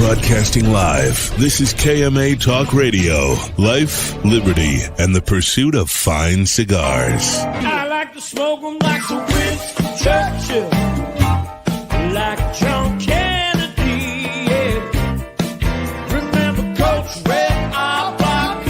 Broadcasting live, this is KMA Talk Radio. Life, liberty, and the pursuit of fine cigars. I like to smoke them like the Winston Churchill, like John Kennedy, yeah. Remember Coach Red Auerbach,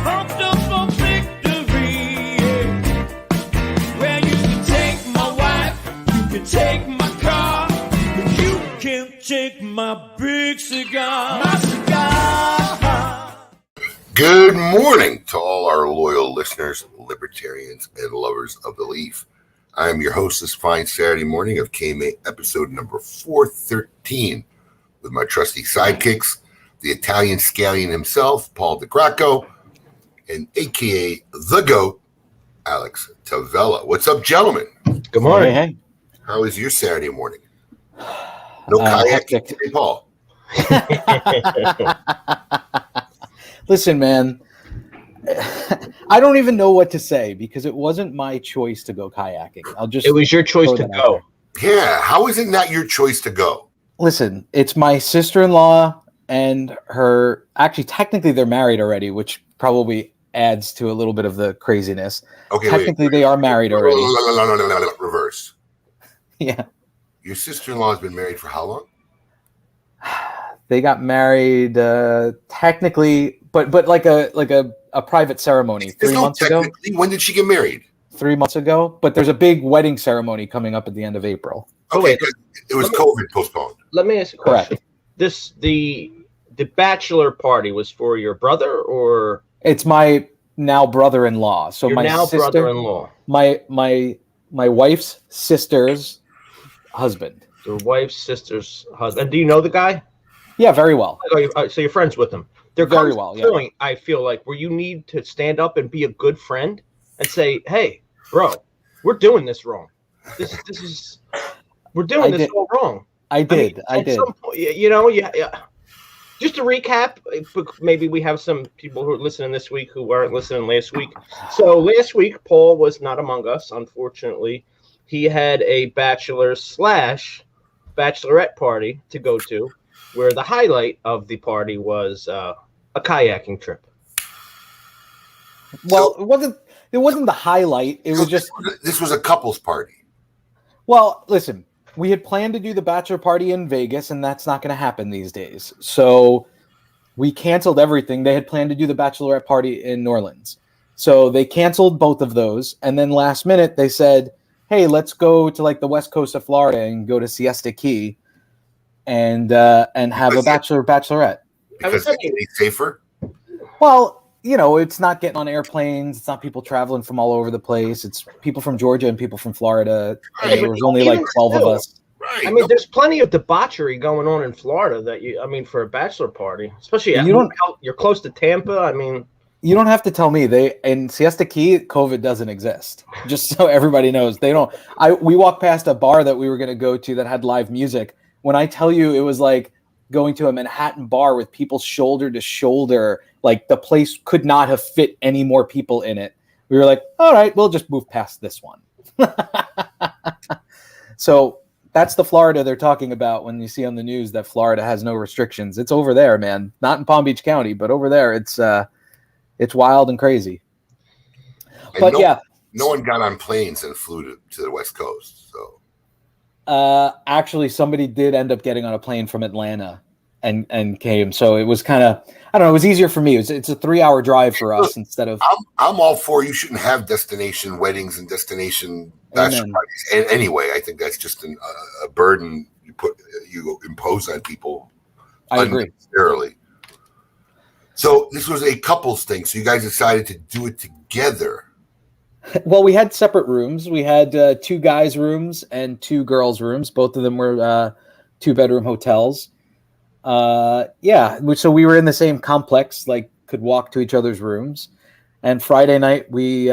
pumped up for victory, yeah. Well, you can take my wife, you can take my car, but you can't take my big cigar. My cigar. Good morning to all our loyal listeners, libertarians, and lovers of the leaf. I am your host this fine Saturday morning of KMA episode number 413 with my trusty sidekicks, the Italian scallion himself, Paul DeGracco, and a.k.a. The GOAT, Alex Tavella. What's up, gentlemen? Good morning. Hey. How is your Saturday morning? No kayak today, Paul. Listen, man, I don't even know what to say because it wasn't my choice to go kayaking. It was your choice to go. Yeah, how is it not your choice to go? Listen, it's my sister-in-law and her. Actually, technically, they're married already, which probably adds to a little bit of the craziness. Okay, technically, they are married already. No, reverse. Yeah. Your sister-in-law has been married for how long? They got married technically, but like a private ceremony 3 months ago. When did she get married? 3 months ago, but there's a big wedding ceremony coming up at the end of April. Okay, it was COVID postponed. Let me ask you a question. Correct. The bachelor party was for your brother, or it's my now brother-in-law. So your my now sister, brother-in-law, my wife's sister's husband. Your wife's sister's husband. Do you know the guy? Yeah, very well. So you're friends with him. There very comes well. a point, I feel like, where you need to stand up and be a good friend and say, "Hey, bro, we're doing this wrong. This is we're doing this all wrong." I did. Some point, you know, just to recap, maybe we have some people who are listening this week who weren't listening last week. So last week, Paul was not among us, unfortunately. He had a bachelor/bachelorette party to go to, where the highlight of the party was a kayaking trip. Well, it wasn't the highlight. It was just this was a couple's party. Well, listen, we had planned to do the bachelor party in Vegas, and that's not going to happen these days. So we canceled everything. They had planned to do the bachelorette party in New Orleans. So they canceled both of those, and then last minute they said, "Hey, let's go to like the west coast of Florida and go to Siesta Key and have a bachelorette." Because it's safer? Well, you know, it's not getting on airplanes. It's not people traveling from all over the place. It's people from Georgia and people from Florida. And there was only like 12 of us. Right. I mean, there's plenty of debauchery going on in Florida for a bachelor party, especially you're close to Tampa. I mean, you don't have to tell me. In Siesta Key, COVID doesn't exist. Just so everybody knows, they don't. We walked past a bar that we were going to go to that had live music. When I tell you, it was like going to a Manhattan bar with people shoulder to shoulder. Like the place could not have fit any more people in it. We were like, all right, we'll just move past this one. So that's the Florida they're talking about when you see on the news that Florida has no restrictions. It's over there, man. Not in Palm Beach County, but over there, it's wild and crazy. And but no one got on planes and flew to the West Coast. So actually, somebody did end up getting on a plane from Atlanta and came. So it was kind of, I don't know, it was easier for me. It's a 3-hour drive for us instead of. I'm all for you shouldn't have destination weddings and destination bachelor parties. And anyway, I think that's just a burden you impose on people. I agree. Unnecessarily. So this was a couples thing. So you guys decided to do it together. Well, we had separate rooms. We had 2 guys' rooms and 2 girls' rooms. Both of them were 2-bedroom hotels. So we were in the same complex, like could walk to each other's rooms. And Friday night we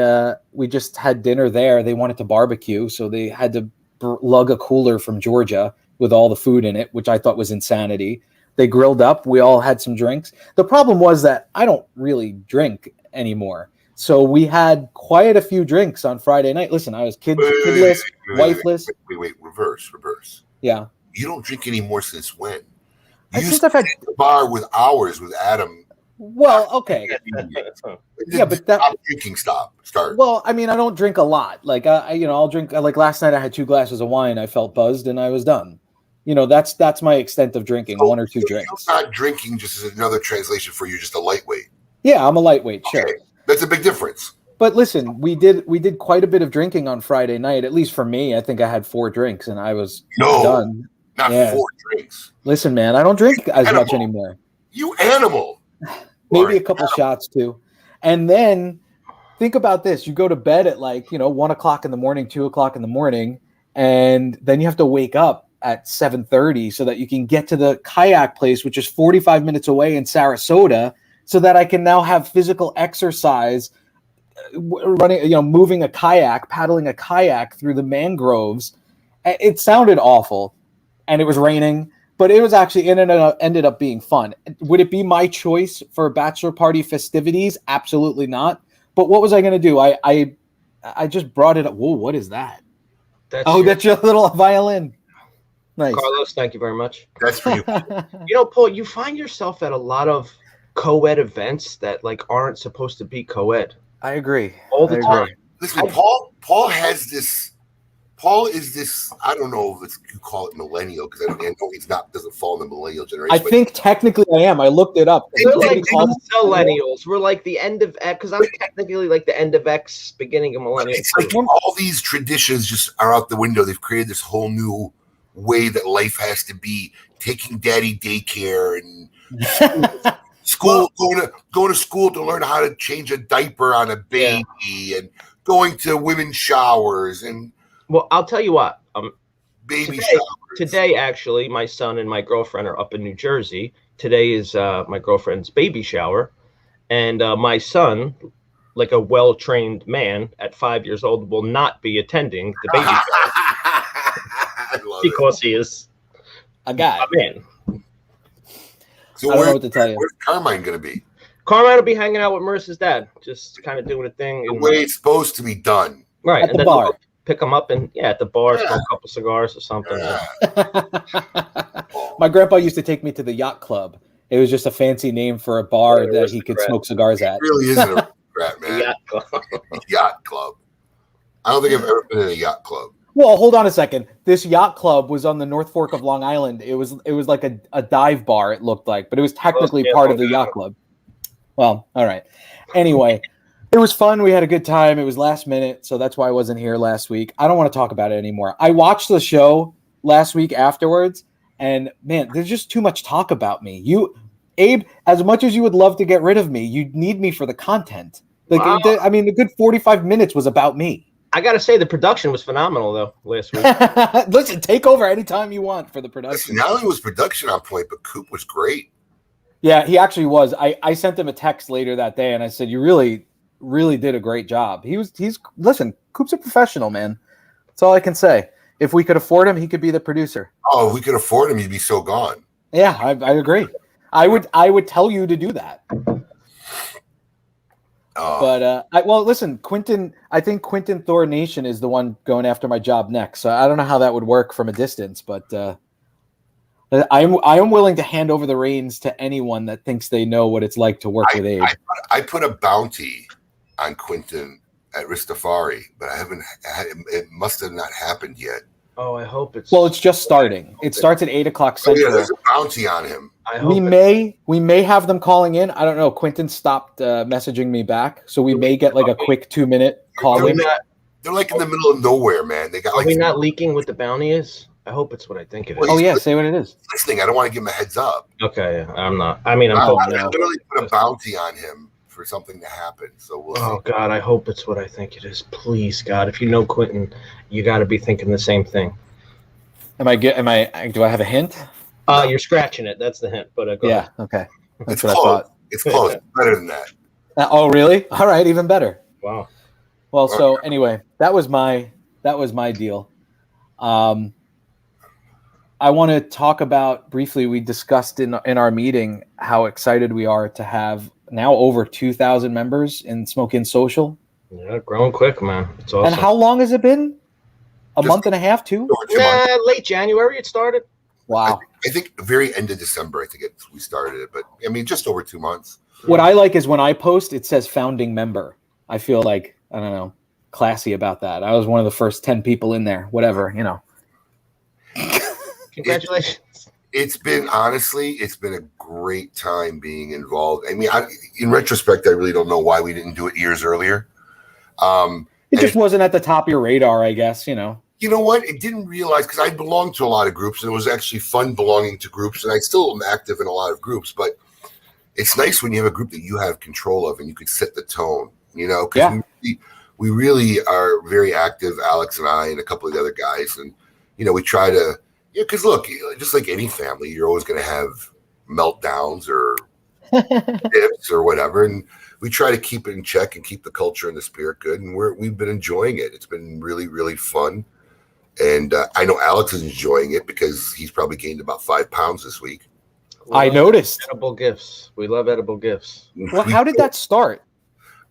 just had dinner there. They wanted to barbecue, so they had to lug a cooler from Georgia with all the food in it, which I thought was insanity. They grilled up. We all had some drinks. The problem was that I don't really drink anymore. So we had quite a few drinks on Friday night. Listen, I was kidless, wifeless. Wait, reverse. Yeah. You don't drink anymore since when? You used to sit at the bar with hours with Adam. Well, okay. Yeah, but that drinking start. Well, I mean, I don't drink a lot. Like I'll drink. Like last night, I had 2 glasses of wine. I felt buzzed, and I was done. That's my extent of drinking. 1 or 2 drinks. Not drinking just is another translation for you, just a lightweight. Yeah, I'm a lightweight. Okay. Sure, that's a big difference. But listen, we did quite a bit of drinking on Friday night. At least for me, I think I had 4 drinks, and I was done. Not 4 drinks. Listen, man, I don't drink as much anymore. You animal. Maybe a couple shots too. And then think about this. You go to bed at 1 o'clock in the morning, 2 o'clock in the morning, and then you have to wake up at 7:30 so that you can get to the kayak place, which is 45 minutes away in Sarasota, so that I can now have physical exercise running, moving a kayak, paddling a kayak through the mangroves. It sounded awful, and it was raining. But it was actually ended up being fun. Would it be my choice for bachelor party festivities? Absolutely not. But what was I going to do? I just brought it up. Whoa, what is that? That's your little violin. Nice. Carlos, thank you very much. That's for you. Paul, you find yourself at a lot of co-ed events that aren't supposed to be co-ed. I agree. All the time. Listen, Paul has this. Paul is this. I don't know if you call it millennial because I know he's not. Doesn't fall in the millennial generation. I think technically I am. I looked it up. We're like millennials. We're like the end of X because I'm technically like the end of X, beginning of millennial. It's like all these traditions just are out the window. They've created this whole new way that life has to be. Taking daddy daycare and school, going to school to learn how to change a diaper on a baby, and going to women's showers and. Well, I'll tell you what. Baby showers. Today, actually, my son and my girlfriend are up in New Jersey. Today is my girlfriend's baby shower. And my son, like a well-trained man at 5 years old, will not be attending the baby shower. Because he is a guy. A man. So I don't know what to tell you. Where's Carmine going to be? Carmine will be hanging out with Marissa's dad. Just kind of doing a thing. The way it's supposed to be done. Right. At the bar. Pick them up and at the bar, smoke a couple cigars or something. My grandpa used to take me to the yacht club. It was just a fancy name for a bar that he could smoke cigars at. It really isn't a rat, man. Yacht club. Yacht club. I don't think I've ever been in a yacht club. Well, hold on a second. This yacht club was on the North Fork of Long Island. It was like a dive bar, it looked like, but it was technically part of the yacht club. Well, all right. Anyway. It was fun. We had a good time. It was last minute, so that's why I wasn't here last week. I don't want to talk about it anymore. I watched the show last week afterwards, and man, there's just too much talk about me. Abe, as much as you would love to get rid of me, you need me for the content. Wow. A good 45 minutes was about me. I got to say, the production was phenomenal, though, last week. Listen, take over anytime you want for the production. Not only was production on point, but Coop was great. Yeah, he actually was. I sent him a text later that day, and I said, you really did a great job. Listen, Coop's a professional, man. That's all I can say. If we could afford him, he could be the producer. Oh, if we could afford him, he'd be so gone. Yeah, I agree. I would tell you to do that. But listen, Quentin. I think Quentin Thor Nation is the one going after my job next. So I don't know how that would work from a distance, but I am willing to hand over the reins to anyone that thinks they know what it's like to work with Abe. I put a bounty on Quentin at Ristafari, but I haven't. It must have not happened yet. Oh, I hope it's. Well, it's just starting. It starts at 8 o'clock Central. Yeah, there's a bounty on him. We may have them calling in. I don't know. Quentin stopped messaging me back, so we may get like a quick 2-minute call in. They're like in the middle of nowhere, man. They got. Are we not leaking what the bounty is? I hope it's what I think it is. Oh yeah, say what it is. Listening, I don't want to give him a heads up. Okay, I'm not. I mean, I'm literally put a bounty on him for something to happen. So we'll see. God, I hope it's what I think it is. Please, God, if you know Quentin, you got to be thinking the same thing. Do I have a hint? You're scratching it. That's the hint. But go ahead. Okay. That's it's what close. I thought. It's close. Better than that. Oh, really? All right, even better. Wow. Well, so anyway, that was my deal. I want to talk about briefly. We discussed in our meeting how excited we are to have now over 2,000 members in Smoke Inn Social. Yeah, growing quick, man. It's awesome. And how long has it been? A month and a half, too? Late January it started. Wow. I think very end of December, I think we started it, but I mean, just over 2 months. What I like is when I post, it says founding member. I feel like, I don't know, classy about that. I was one of the first 10 people in there, whatever, you know. Congratulations. It's been a great time being involved. I mean, in retrospect, I really don't know why we didn't do it years earlier. It just wasn't at the top of your radar, I guess, you know. You know what? It didn't realize, because I belonged to a lot of groups, and it was actually fun belonging to groups, and I still am active in a lot of groups, but it's nice when you have a group that you have control of and you can set the tone, you know, because we really are very active, Alex and I and a couple of the other guys. And, you know, we try to, because look, just like any family, you're always going to have meltdowns or dips or whatever. And we try to keep it in check and keep the culture and the spirit good. And we've been enjoying it. It's been really, really fun. And I know Alex is enjoying it because he's probably gained about 5 pounds this week. I noticed. Edible gifts. We love edible gifts. Well, how did that start?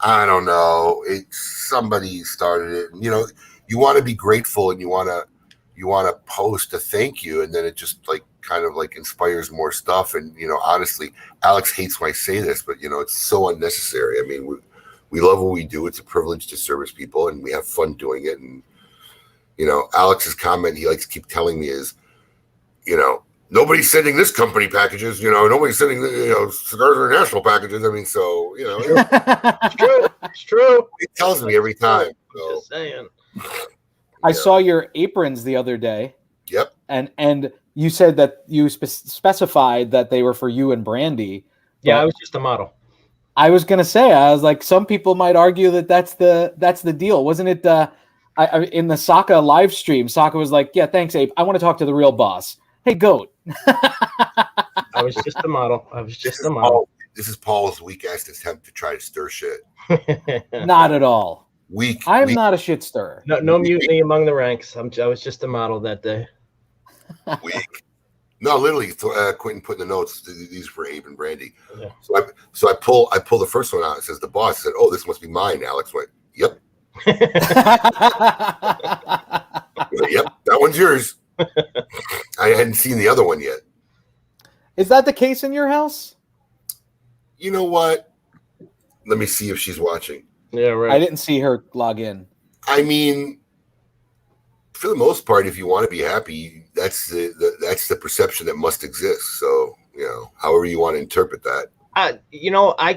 I don't know. Somebody started it. You know, you want to be grateful and you want to post a thank you, and then it just like kind of like inspires more stuff. And you know, honestly, Alex hates when I say this, but you know, it's so unnecessary. I mean, we love what we do. It's a privilege to service people, and we have fun doing it. And you know, Alex's comment he likes to keep telling me is, you know, nobody's sending this company packages, you know, nobody's sending, you know, Cigars International packages. I mean, so, you know. It's true. It tells me every time. So. Just saying. I saw your aprons the other day. Yep. And you said that you specified that they were for you and Brandy. Yeah, I was just a model. I was going to say, I was like, some people might argue that that's the deal. Wasn't it in the Saka live stream, Saka was like, yeah, thanks, Abe. I want to talk to the real boss. Hey, Goat. I was just a model. This is Paul's weak-ass attempt to try to stir shit. Not at all. I'm not a shit stirrer. No mutiny among the ranks. I was just a model that day. Weak. No, literally, Quentin put in the notes, these for Abe and Brandy. Yeah. So I pull the first one out. It says the boss said, "Oh, this must be mine." Alex went, "Yep." Yep, that one's yours. I hadn't seen the other one yet. Is that the case in your house? You know what? Let me see if she's watching. Yeah, right. I didn't see her log in. I mean, for the most part, if you want to be happy, that's the perception that must exist. So, you know, however you want to interpret that. You know, I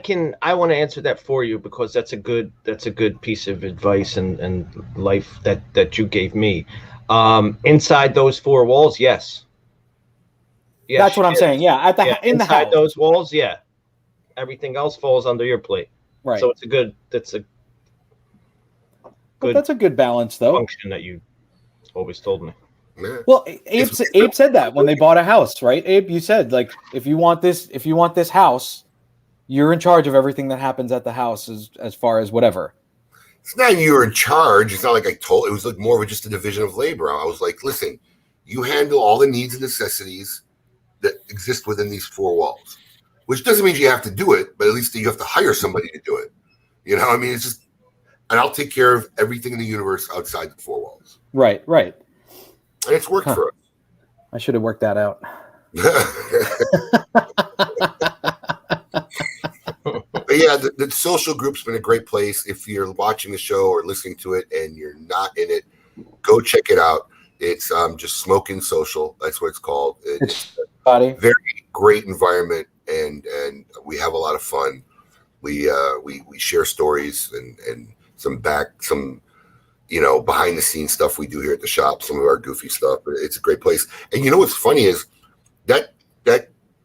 want to answer that for you because that's a good piece of advice and life that you gave me. Inside those 4 walls, yes. That's what I'm saying. Yeah, inside those walls, yeah. Everything else falls under your plate. Right. So that's a good balance, though. Function that you always told me. Yeah. Well, Abe said that when they bought a house, right? Abe, you said like if you want this house, you're in charge of everything that happens at the house as far as whatever. It's not you're in charge. It's not like it was like more of just a division of labor. I was like, listen, you handle all the needs and necessities that exist within these 4 walls, which doesn't mean you have to do it, but at least you have to hire somebody to do it. You know, I mean, it's just, and I'll take care of everything in the universe outside the 4 walls. Right. And it's worked for us. I should have worked that out. But yeah, the social group's been a great place. If you're watching the show or listening to it and you're not in it, go check it out. It's just Smoke Inn Social. That's what it's called. It's a very great environment, and we have a lot of fun. We share stories and some you know, behind the scenes stuff we do here at the shop, some of our goofy stuff. But it's a great place. And you know what's funny is that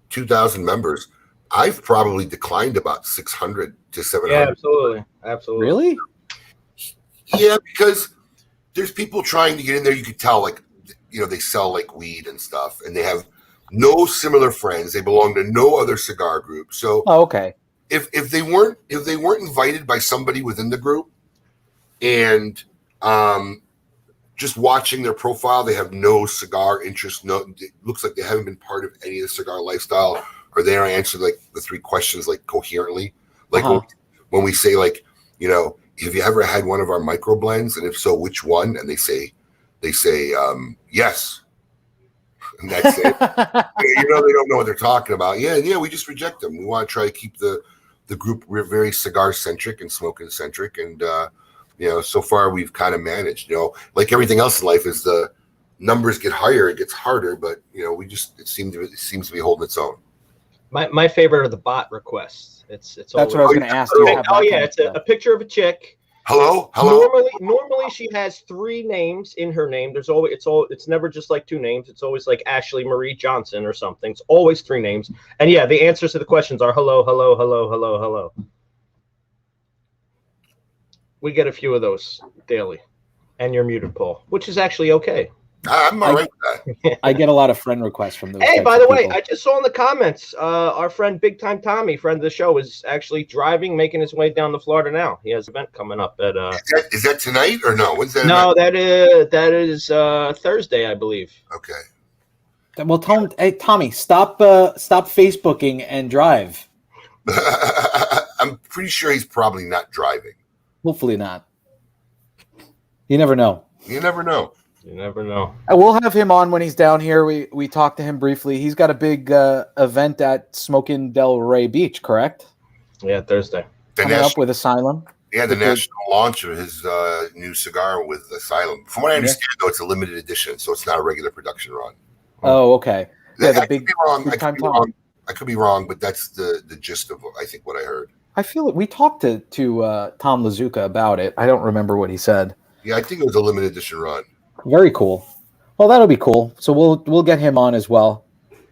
2,000 members, I've probably declined about 600 to 700. Yeah, absolutely. Really? Yeah, because there's people trying to get in there. You could tell, like, you know, they sell like weed and stuff, and they have no similar friends. They belong to no other cigar group. So, okay. If they weren't invited by somebody within the group, and just watching their profile, they have no cigar interest. No, it looks like they haven't been part of any of the cigar lifestyle, or they don't answer like the 3 questions like coherently. Like when we say, like, you know, have you ever had one of our micro blends, and if so, which one? And they say yes. and that's it. You know, they don't know what they're talking about. Yeah, we just reject them. We want to try to keep the group very cigar-centric and smoking-centric, and you know, so far we've kind of managed. You know, like everything else in life, as the numbers get higher, it gets harder, but you know, it seems to be holding its own. My favorite are the bot requests. It's that's what I was going to ask you. It's a picture of a chick. Hello. Normally she has 3 names in her name. It's never just like 2 names. It's always like Ashley Marie Johnson or something. It's always 3 names. And yeah, the answers to the questions are hello, hello, hello, hello, hello. We get a few of those daily. And you're muted, Paul, which is actually okay. I'm all right with that. I get a lot of friend requests from those. Hey, by the way, I just saw in the comments, our friend Big Time Tommy, friend of the show, is actually driving, making his way down to Florida now. He has an event coming up at. Is that tonight or no? When's that? No, that is Thursday, I believe. Okay. Well, tell him, hey Tommy, stop Facebooking and drive. I'm pretty sure he's probably not driving. Hopefully not. You never know. You never know. You never know. We'll have him on when he's down here. We talked to him briefly. He's got a big event at Smoke Inn Del Rey Beach, correct? Yeah, Thursday. Coming up with Asylum. Yeah, the national launch of his new cigar with Asylum. From what I understand, though, it's a limited edition, so it's not a regular production run. Oh, okay. Yeah, I could be wrong. I could be wrong, but that's the gist of I think what I heard. I feel it. We talked to Tom Lazuka about it. I don't remember what he said. Yeah, I think it was a limited edition run. Very cool. Well, that'll be cool. So we'll get him on as well.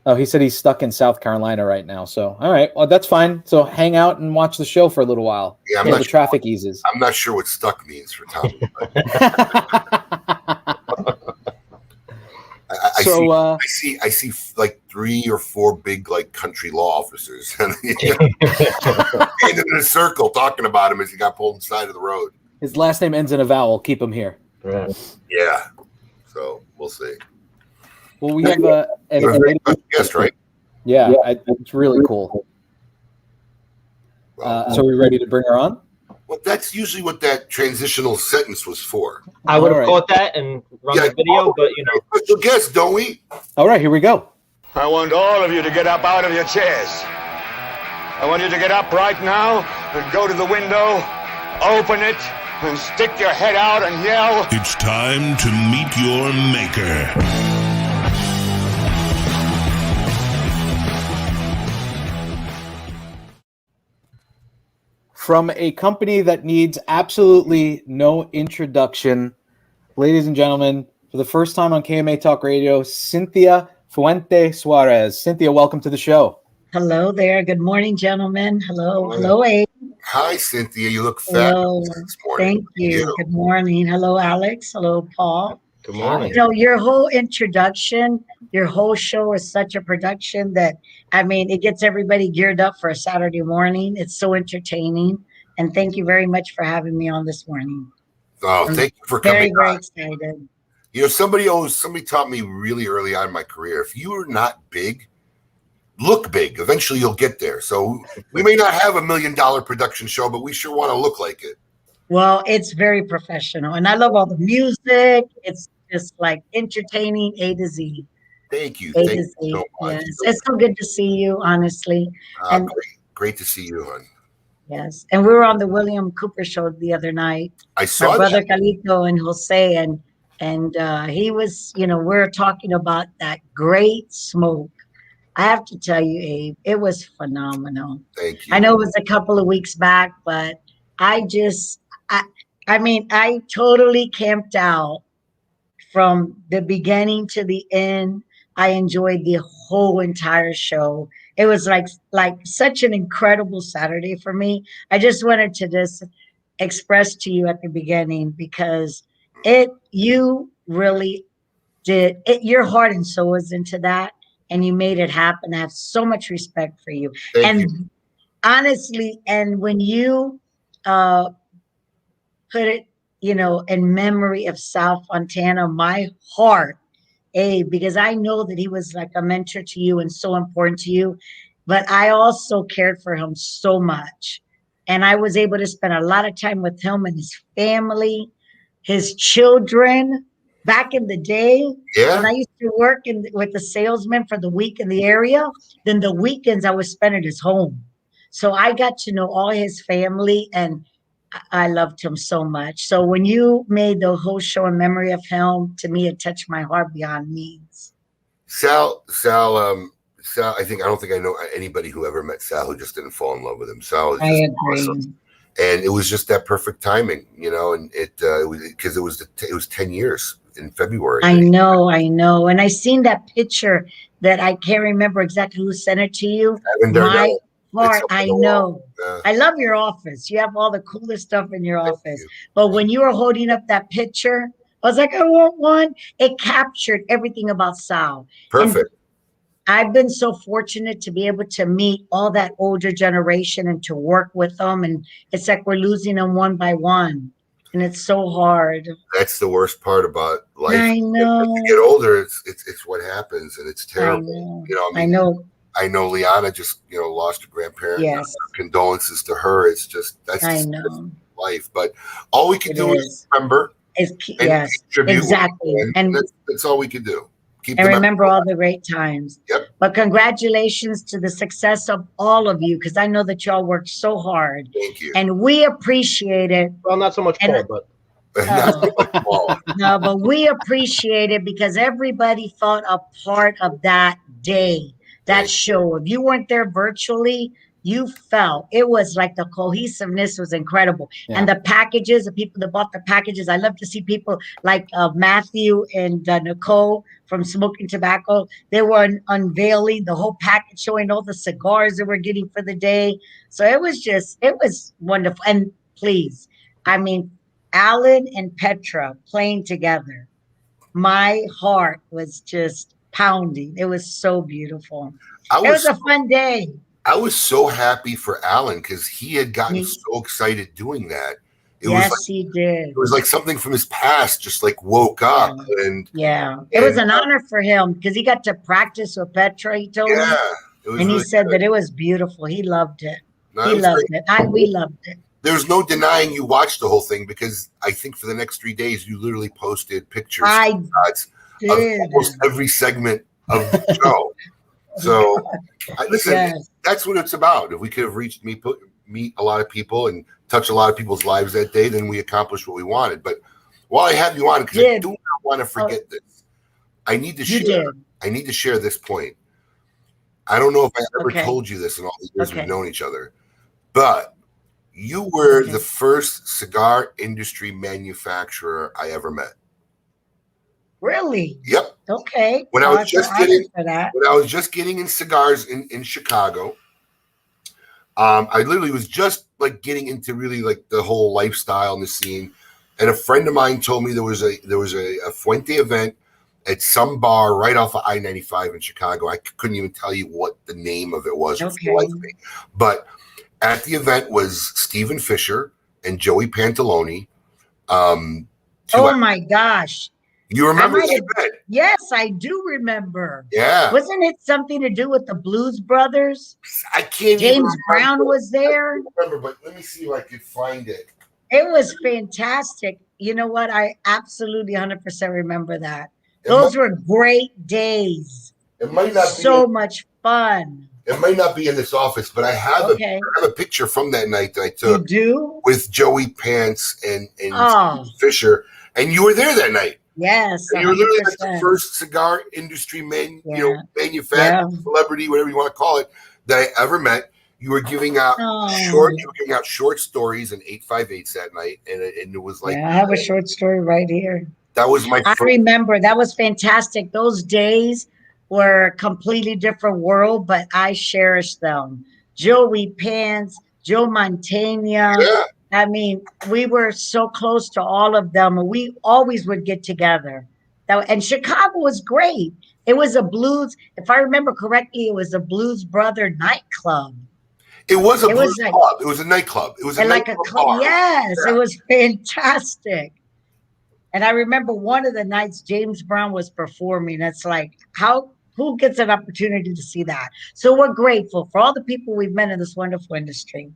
Oh, he said he's stuck in South Carolina right now. So all right, well that's fine. So hang out and watch the show for a little while. Yeah, the traffic eases. I'm not sure what stuck means for Tom. I see like 3 or 4 big like country law officers and in a circle talking about him as he got pulled inside of the road. His last name ends in a vowel. Keep him here. Right. Yeah. So we'll see. Well, we have a guest, right? Yeah, it's really cool. So are we ready to bring her on? Well, that's usually what that transitional sentence was for. I would have caught that and run the video, but you know. Special guest, don't we? All right, here we go. I want all of you to get up out of your chairs. I want you to get up right now and go to the window, open it, and stick your head out and yell. It's time to meet your maker. From a company that needs absolutely no introduction, ladies and gentlemen, for the first time on KMA Talk Radio, Cynthia Fuente Suarez. Cynthia, welcome to the show. Hello there. Good morning, gentlemen. Hello, Abe. Hi, Cynthia. You look fabulous this morning. Thank you. Good morning. Hello, Alex. Hello, Paul. Good morning. You know, your whole introduction, your whole show is such a production that, I mean, it gets everybody geared up for a Saturday morning. It's so entertaining. And thank you very much for having me on this morning. Oh, thank you for coming. Very excited. You know, somebody taught me really early on in my career, if you are not big, look big. Eventually you'll get there. So we may not have $1 million production show, but we sure want to look like it. Well, it's very professional. And I love all the music. It's just like entertaining A to Z. Thank you. Thank you so much. Yes. It's so good to see you, honestly. And great to see you, hon. Yes. And we were on the William Cooper show the other night. I saw my brother Calito and Jose, and he was, you know, we're talking about that great smoke. I have to tell you, Abe, it was phenomenal. Thank you. I know it was a couple of weeks back, but I mean, I totally camped out from the beginning to the end. I enjoyed the whole entire show. It was like such an incredible Saturday for me. I just wanted to just express to you at the beginning, because you really did it. Your heart and soul was into that, and you made it happen. I have so much respect for you. Thank you. Honestly, and when you put it, you know, in memory of Sal Fontana, my heart, because I know that he was like a mentor to you and so important to you, but I also cared for him so much. And I was able to spend a lot of time with him and his family, his children. back in the day, Yeah. when I used to work with the salesman for the week in the area, then the weekends I would spend at his home. So I got to know all his family, and I loved him so much. So when you made the whole show in memory of him, to me, it touched my heart beyond means. Sal, I don't think I know anybody who ever met Sal who just didn't fall in love with him. Sal is I just agree. awesome. And it was just that perfect timing, and it was 10 years in February. I know. And I seen that picture that I can't remember exactly who sent it to you. My heart, I know. I love your office. You have all the coolest stuff in your office. But when you were holding up that picture, I was like, I want one. It captured everything about Sal. Perfect. And I've been so fortunate to be able to meet all that older generation and to work with them. And it's like we're losing them one by one. And it's so hard. That's the worst part about life. I know. As you get older, it's what happens, and it's terrible. I know. I know Liana just lost a grandparent. Yes. Condolences to her. It's just that's life. But all we can do is remember. Yes, exactly. And that's all we can do. And remember all the great times. Yep. But congratulations to the success of all of you, because I know that y'all worked so hard. Thank you. And we appreciate it. Well, not so much Paul, but. No, but we appreciate it because everybody felt a part of that day, that show. If you weren't there virtually, you felt it was like the cohesiveness was incredible. Yeah. And the packages, the people that bought the packages, I love to see people like Matthew and Nicole from Smoke Inn Tobacco. They were unveiling the whole package, showing all the cigars that we're getting for the day. So it was wonderful. And please, I mean, Alan and Petra playing together, my heart was just pounding. It was so beautiful. It was a fun day. I was so happy for Alan because he had gotten so excited doing that. He did. It was like something from his past just like woke up. And it was an honor for him because he got to practice with Petra, he told me. And he really said that it was beautiful. He loved it. We loved it. There's no denying you watched the whole thing because I think for the next 3 days you literally posted pictures of almost every segment of the show. So listen, that's what it's about. If we could have reached meet a lot of people and touch a lot of people's lives that day, then we accomplished what we wanted. But while I have you on, because I do not want to forget this, I need to share this point. I don't know if I ever told you this in all the years we've known each other, but you were the first cigar industry manufacturer I ever met. Really? Yep. Okay. When I was just getting in cigars in Chicago, I literally was just like getting into really like the whole lifestyle and the scene. And a friend of mine told me there was a Fuente event at some bar right off of I-95 in Chicago. I couldn't even tell you what the name of it was. But at the event was Stephen Fisher and Joey Pantalone. My gosh. You remember this event? Yes, I do remember. Yeah. Wasn't it something to do with the Blues Brothers? I can't James Brown was there. I don't remember, but let me see if I could find it. It was fantastic. You know what? I absolutely 100% remember that. Those were great days. It might not be much fun. It might not be in this office, but I have a picture from that night that I took. You do? With Joey Pants and Fisher, and you were there that night. Yes, and you were literally like the first cigar industry manufacturer, celebrity, whatever you want to call it, that I ever met. You were giving out short stories and 858s that night, and it was like I have a short story right here. That was my. I remember that was fantastic. Those days were a completely different world, but I cherish them. Joey Pants, Joe Montana. Yeah. I mean, we were so close to all of them, and we always would get together. And Chicago was great. It was a blues, if I remember correctly, it was a Blues Brother nightclub. It was a blues club. It was a nightclub. It was a nightclub bar. Yes, it was fantastic. And I remember one of the nights James Brown was performing. It's like, who gets an opportunity to see that? So we're grateful for all the people we've met in this wonderful industry.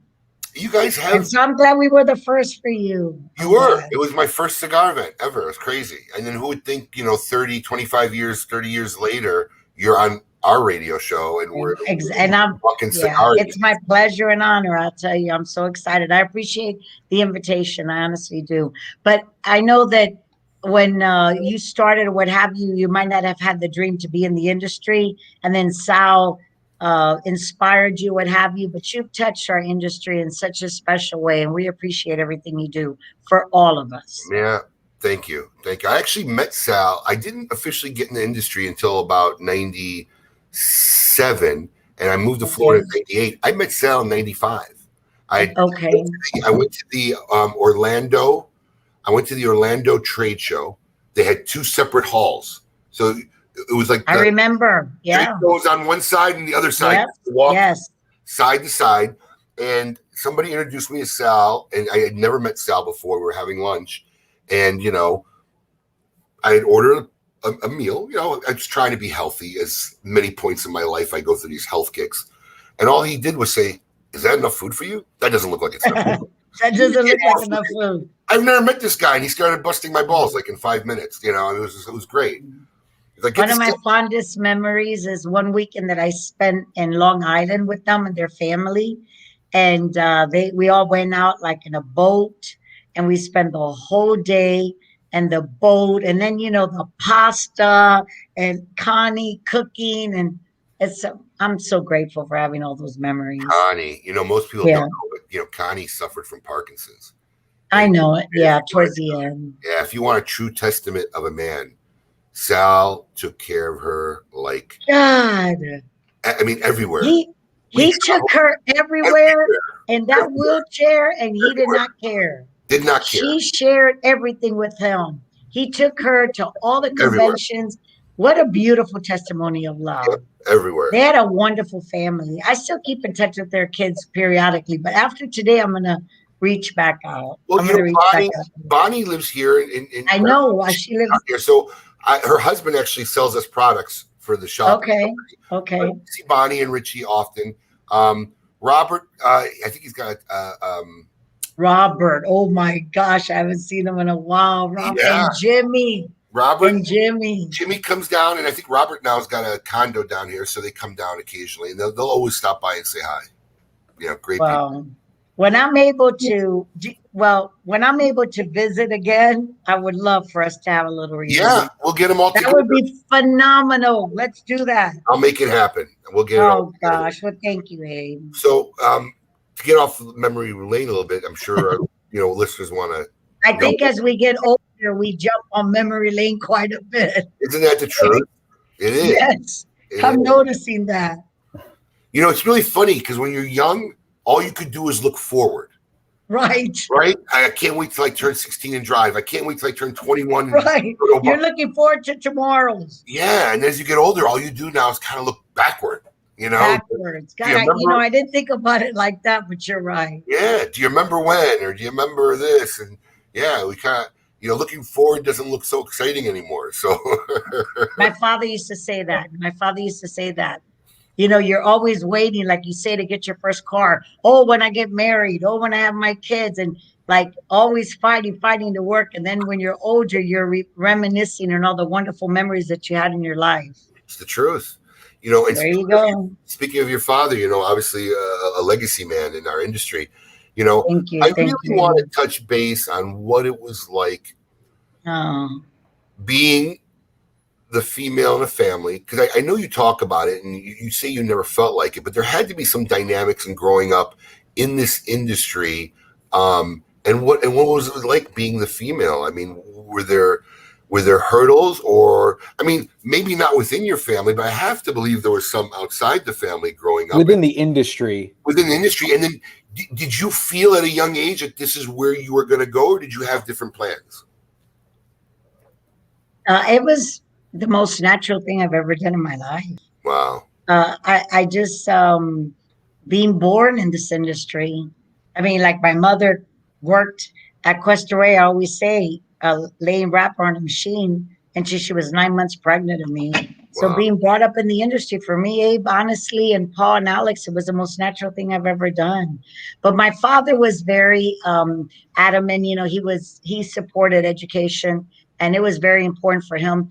You guys have. And so I'm glad we were the first for you. You were. It was my first cigar event ever. It was crazy. And then who would think, 30 years later, you're on our radio show and we're fucking cigar. It's my pleasure and honor. I'll tell you, I'm so excited. I appreciate the invitation. I honestly do. But I know that when you started or what have you, you might not have had the dream to be in the industry. And then Sal inspired you, what have you, but you've touched our industry in such a special way, and we appreciate everything you do for all of us. Yeah, thank you. I actually met Sal. I didn't officially get in the industry until about 97, and I moved to Florida in 98. I met Sal in 95. I went to the Orlando. I went to the Orlando trade show. They had two separate halls, so it was like I remember. Yeah, it was on one side and the other side. Yep. Walk side to side, and somebody introduced me to Sal, and I had never met Sal before. We were having lunch, and I had ordered a meal. I was trying to be healthy. As many points in my life, I go through these health kicks, and all he did was say, "Is that enough food for you? That doesn't look like it's enough food." That doesn't look like enough food. I've never met this guy, and he started busting my balls like in 5 minutes. It was great. Like, one of my fondest memories is one weekend that I spent in Long Island with them and their family. And we all went out like in a boat, and we spent the whole day in the boat. And then, the pasta and Connie cooking. And I'm so grateful for having all those memories. Connie, most people don't know, but, Connie suffered from Parkinson's. I know it. Yeah, towards the end. Yeah, if you want a true testament of a man, Sal took care of her like God. I mean, everywhere. He took her everywhere in that wheelchair, and he did not care. Did not care. She shared everything with him. He took her to all the conventions. What a beautiful testimony of love. Everywhere. They had a wonderful family. I still keep in touch with their kids periodically, but after today, I'm going to reach back out. Well, Bonnie lives here. In I know. She lives here. So her husband actually sells us products for the shop. Okay. I see Bonnie and Richie often. Robert, I think he's got Robert. Oh my gosh, I haven't seen him in a while. Robert and Jimmy. Jimmy comes down, and I think Robert now's got a condo down here, so they come down occasionally, and they'll always stop by and say hi. Great people. When I'm able to, visit again, I would love for us to have a little reunion. Yeah, we'll get them all together. That would be phenomenal. Let's do that. I'll make it happen. We'll get it all together. Oh, gosh. Well, thank you, Abe. So, to get off memory lane a little bit, I'm sure, listeners want to. I think as we get older, we jump on memory lane quite a bit. Isn't that the truth? It is. Yes. I'm noticing that. It's really funny because when you're young, all you could do is look forward. Right. I can't wait till I turn 16 and drive. I can't wait till I turn 21. Right. You're looking forward to tomorrows. Yeah. And as you get older, all you do now is kind of look backward, Backwards. God, I didn't think about it like that, but you're right. Yeah. Do you remember when? Or do you remember this? And yeah, we kind of, looking forward doesn't look so exciting anymore. So my father used to say that. You're always waiting, like you say, to get your first car. Oh, when I get married. Oh, when I have my kids. And like always fighting to work. And then when you're older, you're reminiscing on all the wonderful memories that you had in your life. It's the truth. And there you go. Speaking of your father, obviously a legacy man in our industry. Thank you. I really want to touch base on what it was like being the female in a family, because I know you talk about it and you say you never felt like it, but there had to be some dynamics in growing up in this industry. And what was it like being the female? I mean, were there hurdles, or maybe not within your family, but I have to believe there was some outside the family growing up within the industry. And then did you feel at a young age that this is where you were going to go, or did you have different plans? It was the most natural thing I've ever done in my life. Wow. I just, being born in this industry, like my mother worked at Cuesta Ray, I always say, laying wrapper on a machine until she was 9 months pregnant of me. So Wow. being brought up in the industry for me, Abe, honestly, and Paul and Alex, it was the most natural thing I've ever done. But my father was very adamant. He supported education, and it was very important for him,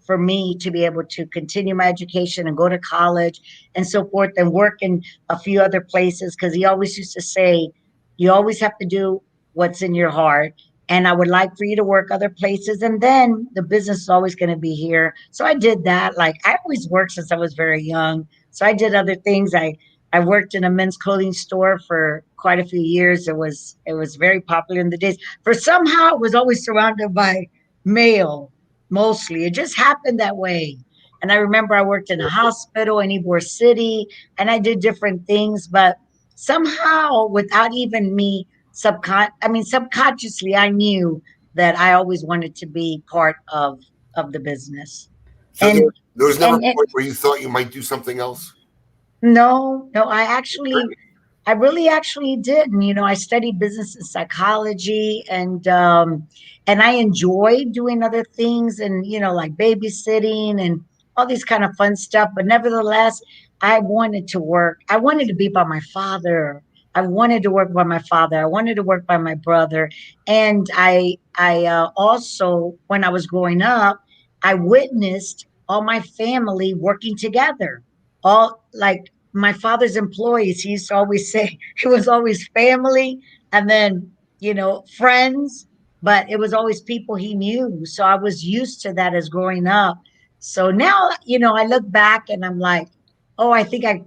for me to be able to continue my education and go to college and so forth, and work in a few other places, because he always used to say, you always have to do what's in your heart. And I would like for you to work other places, and then the business is always going to be here. So I did that. Like, I always worked since I was very young. So I did other things. I worked in a men's clothing store for quite a few years. It was very popular in the days. For somehow it was always surrounded by male, mostly. It just happened that way. And I remember I worked in a hospital in Ybor City, and I did different things, but somehow, without even me subconsciously, I knew that I always wanted to be part of the business. So And there was never a and point where you thought you might do something else? no, I really actually did. And, I studied business and psychology, and I enjoyed doing other things, and, like babysitting and all these kind of fun stuff. But nevertheless, I wanted to work. I wanted to be by my father. I wanted to work by my father. I wanted to work by my brother. And I also, when I was growing up, I witnessed all my family working together. All, like, my father's employees, he used to always say it was always family, and then, friends, but it was always people he knew. So I was used to that as growing up. So now, I look back and I'm like, oh, I think I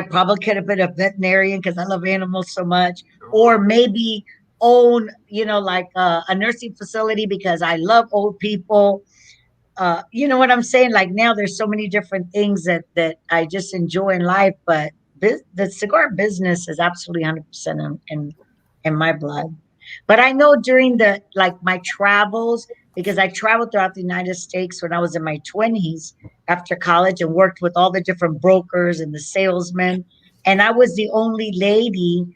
probably could have been a veterinarian because I love animals so much, or maybe own, like a nursing facility because I love old people. You know what I'm saying? Like, now there's so many different things that I just enjoy in life, but the cigar business is absolutely 100% in my blood. But I know during my travels, because I traveled throughout the United States when I was in my 20s after college, and worked with all the different brokers and the salesmen. And I was the only lady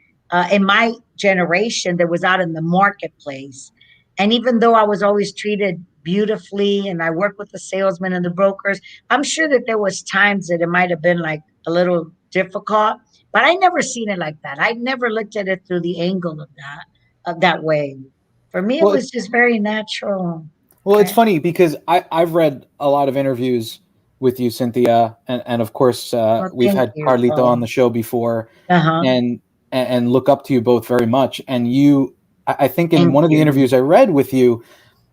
in my generation that was out in the marketplace. And even though I was always treated beautifully, and I worked with the salesmen and the brokers, I'm sure that there was times that it might have been like a little difficult, but I never seen it like that. I never looked at it through the angle of that way. For me, it Well, was just very natural. Well, it's Okay. funny because I've read a lot of interviews with you, Cynthia, and of course Well, we've thank had you, Carlito Paul. on the show before, Uh-huh. and look up to you both very much. And I think in Thank one of the you. interviews I read with you,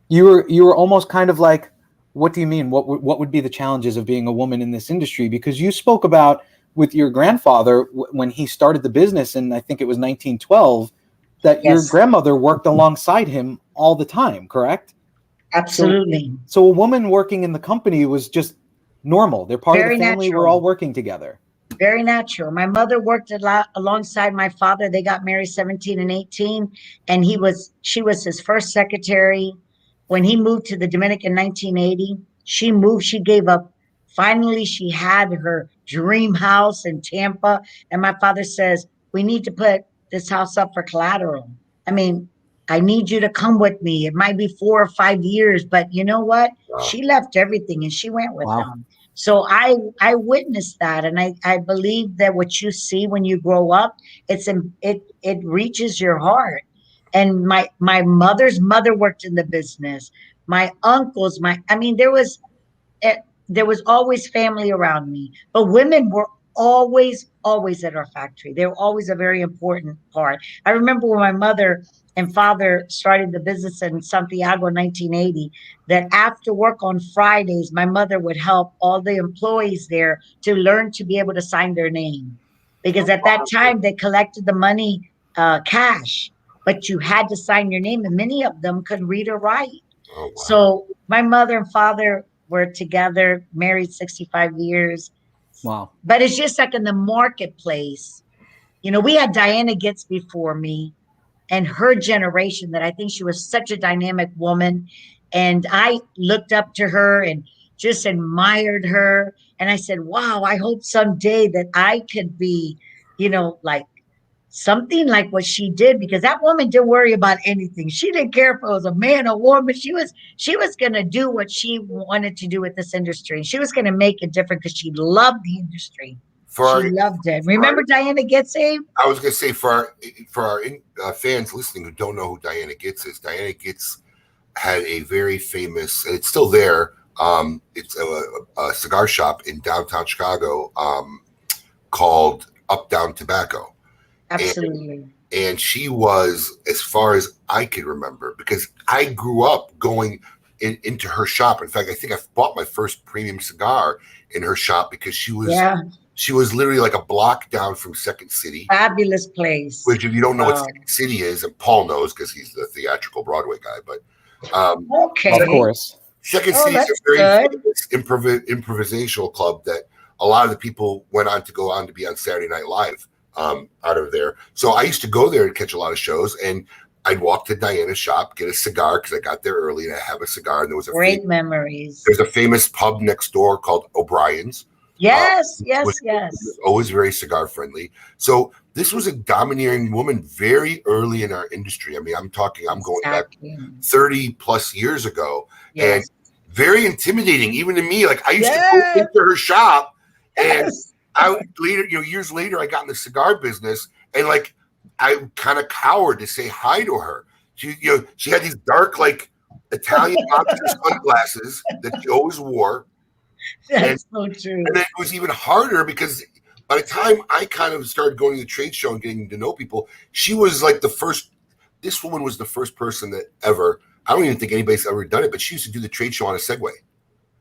you were almost kind of like, what do you mean? What would be the challenges of being a woman in this industry? Because you spoke about with your grandfather when he started the business, and I think it was 1912, that your Yes, grandmother worked alongside him all the time, correct? absolutely. So a woman working in the company was just normal. They're part of Very the family. We're natural. all working together. Very natural. My mother worked a lot alongside my father. They got married 17 and 18, and she was his first secretary. When he moved to the Dominican in 1980, she gave up. Finally, she had her dream house in Tampa. And my father says, we need to put this house up for collateral. I mean, I need you to come with me. It might be 4 or 5 years, but you know what? She left everything and she went with Wow. him. So I witnessed that, and I believe that what you see when you grow up, it reaches your heart. And my mother's mother worked in the business. My uncles, eh, there was always family around me, but women were always at our factory. They were always a very important part. I remember when my mother and father started the business in Santiago in 1980, that after work on Fridays, my mother would help all the employees there to learn to be able to sign their name, because at that time they collected the money cash, but you had to sign your name, and many of them could read or write. Oh, wow. So my mother and father were together, married 65 years. Wow. But it's just like in the marketplace. We had Diana Gitz before me and her generation, that I think she was such a dynamic woman. And I looked up to her and just admired her. And I said, wow, I hope someday that I could be, like something like what she did, because that woman didn't worry about anything. She didn't care if it was a man or woman. She was going to do what she wanted to do with this industry. She was going to make it different because she loved the industry. She loved it. Remember Diana Gitz, Abe? I was going to say for our fans listening who don't know who Diana Gitz is, Diana Gitz had a very famous, and it's still there. It's a cigar shop in downtown Chicago called Up Down Tobacco. Absolutely. And she was, as far as I can remember, because I grew up going into her shop. In fact, I think I bought my first premium cigar in her shop because she was literally like a block down from Second City. Fabulous place. Which, if you don't know what Second City is, and Paul knows because he's the theatrical Broadway guy, but okay, of course. Second City is a very famous improvisational club that a lot of the people went on to be on Saturday Night Live out of there. So I used to go there and catch a lot of shows, and I'd walk to Diana's shop, get a cigar because I got there early and I have a cigar. And there was great memories. There's a famous pub next door called O'Brien's. Yes. Always very cigar friendly. So this was a domineering woman very early in our industry. I mean, I'm going back 30 plus years ago, and very intimidating even to me. Like I used to go into her shop, and years later, I got in the cigar business, and like I kind of cowered to say hi to her. She had these dark, like Italian lobster sunglasses that she always wore. That's so true. And then it was even harder because by the time I kind of started going to the trade show and getting to know people, she was like this woman was the first person that ever, I don't even think anybody's ever done it, but she used to do the trade show on a Segway.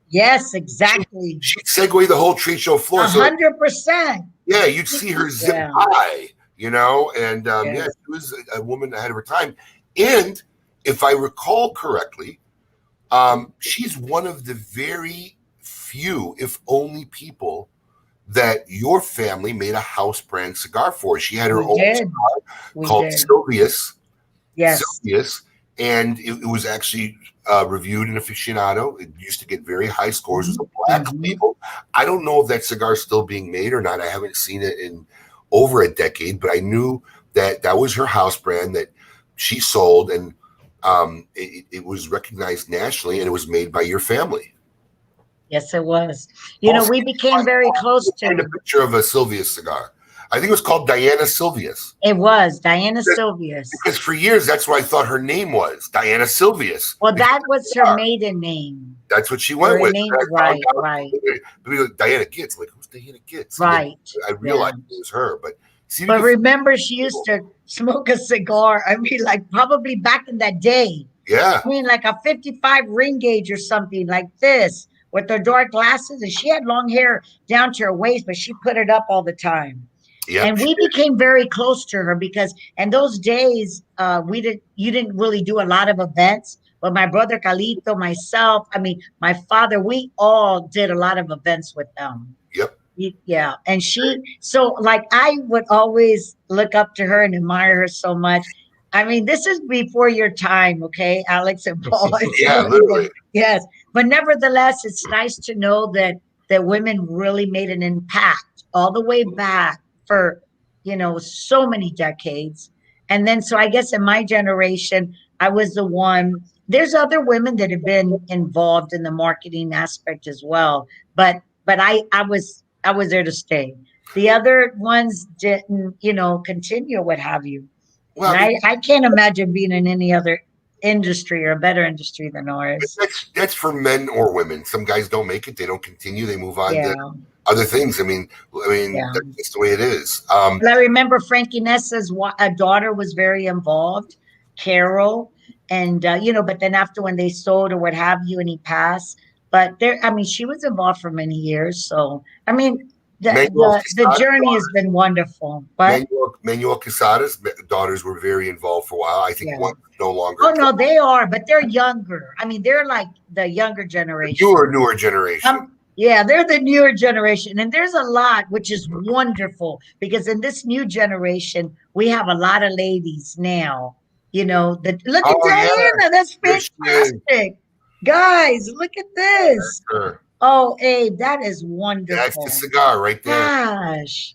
Yes, exactly. She'd Segway the whole trade show floor. 100%. Yeah, you'd see her zip by, and she was a woman ahead of her time. And if I recall correctly, she's one of the very few, if only people, that your family made a house brand cigar for. She had her own cigar called Silvius. Yes. Silvius, and it was actually reviewed in Aficionado. It used to get very high scores. It was a black label. I don't know if that cigar is still being made or not. I haven't seen it in over a decade, but I knew that was her house brand that she sold, and it was recognized nationally, and it was made by your family. Yes, it was. We became very close to a picture of a Silvius cigar. I think it was called Diana Silvius. It was Diana Silvius. Because for years, that's what I thought her name was, Diana Silvius. Well, that was her maiden name. That's what she went with. Right. Diana Gitz. Like, who's Diana Gitz? Right. I realized it was her, but remember, she used to smoke a cigar. I mean, like probably back in that day. Yeah. I mean, like a 55 ring gauge or something like this, with her dark glasses, and she had long hair down to her waist, but she put it up all the time. Yep. And we became very close to her because in those days, you didn't really do a lot of events, but my brother Calito, myself, my father, we all did a lot of events with them. Yep. Yeah. And I would always look up to her and admire her so much. I mean, this is before your time, okay, Alex and Paul. Yeah, literally. Yes. But nevertheless, it's nice to know that women really made an impact all the way back for, so many decades. And then, so I guess in my generation, I was the one. There's other women that have been involved in the marketing aspect as well. But I was there to stay. The other ones didn't, continue or what have you. Well, I can't imagine being in any other industry or a better industry than ours. That's for men or women. Some guys don't make it. They don't continue. They move on to other things. I mean, that's the way it is. But I remember Frankie Nessa's daughter was very involved, Carol, and, but then after when they sold or what have you, and he passed, but she was involved for many years. So, the journey has been wonderful. But Manuel Quesada's daughters were very involved for a while. I think one no longer. Oh no, they are, but they're younger. They're like the younger generation. Newer generation. They're the newer generation, and there's a lot, which is wonderful because in this new generation, we have a lot of ladies now. Look at Diana. That's fantastic, guys. Look at this. Oh, Abe, that is wonderful. That's the cigar right there. Gosh.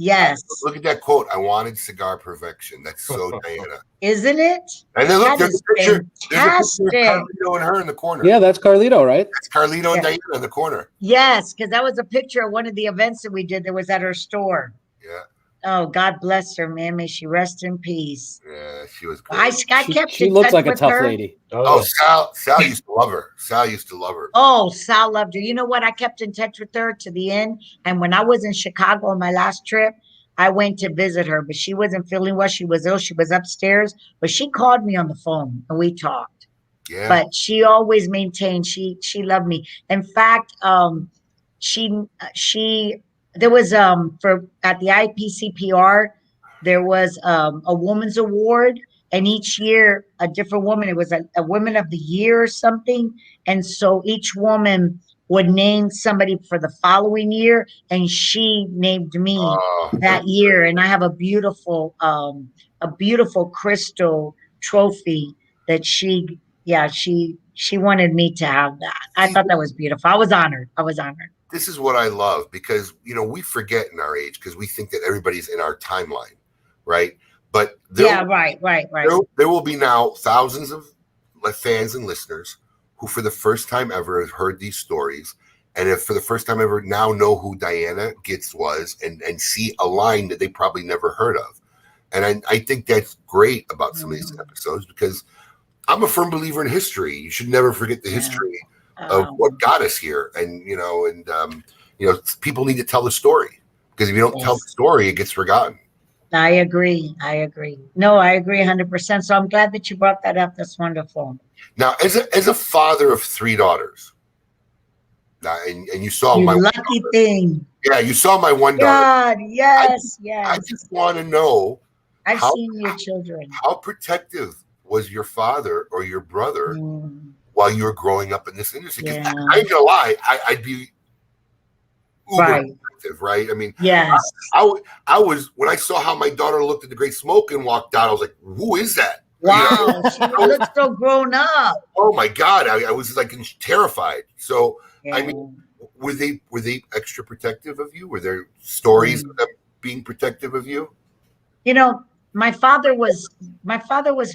Yes. Look at that quote. I wanted cigar perfection. That's so Diana. Isn't it? And then look, That there's is a picture. There's a picture of fantastic. Carlito and her in the corner. Yeah, that's Carlito, right? That's Carlito and Yeah. Diana in the corner. Yes, because that was a picture of one of the events that we did that was at her store. Yeah. Oh, God bless her, man. May she rest in peace. Yeah, she was great. I kept She in looks touch like a with tough her. lady. Oh, Sal used to love her. Sal used to love her. Oh, Sal loved her. You know what? I kept in touch with her to the end. And when I was in Chicago on my last trip, I went to visit her, but she wasn't feeling well. She was ill. She was upstairs, but she called me on the phone and we talked. Yeah. But she always maintained she loved me. In fact, there was for at the IPCPR there was a woman's award, and each year a different woman. It was a woman of the year or something, and so each woman would name somebody for the following year, and she named me that year. And I have a beautiful crystal trophy that she wanted me to have that. I thought that was beautiful. I was honored. This is what I love, because we forget in our age because we think that everybody's in our timeline, right? But right. There will be now thousands of fans and listeners who for the first time ever have heard these stories, and if for the first time ever now know who Diana Gitz was and see a line that they probably never heard of. And I think that's great about some of these episodes, because I'm a firm believer in history. You should never forget the history of what got us here. And, people need to tell the story, because if you don't tell the story, it gets forgotten. I agree. No, I agree 100%. So I'm glad that you brought that up. That's wonderful. Now, as a father of 3 daughters, and you saw you my lucky thing. Yeah, you saw my one daughter. God, yes. I just want to know. I've seen your children. How protective was your father or your brother while you were growing up in this industry? Because I ain't gonna lie, I'd be uber protective, right? I mean, yes. I was, when I saw how my daughter looked at the Great Smoke and walked out, I was like, who is that? Wow, she looks so grown up. Oh my God, I was like terrified. So I mean, were they extra protective of you? Were there stories of them being protective of you? My father was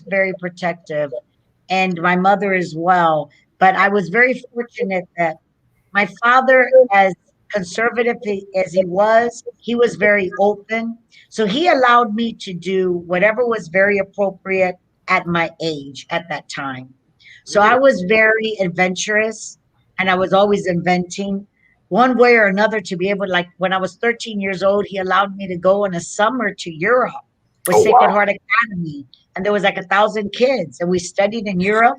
very protective, and my mother as well. But I was very fortunate that my father, as conservative as he was very open. So he allowed me to do whatever was very appropriate at my age at that time. So I was very adventurous, and I was always inventing one way or another to be able to, like when I was 13 years old, he allowed me to go in a summer to Europe with Sacred Heart Academy. And there was like 1,000 kids, and we studied in Europe.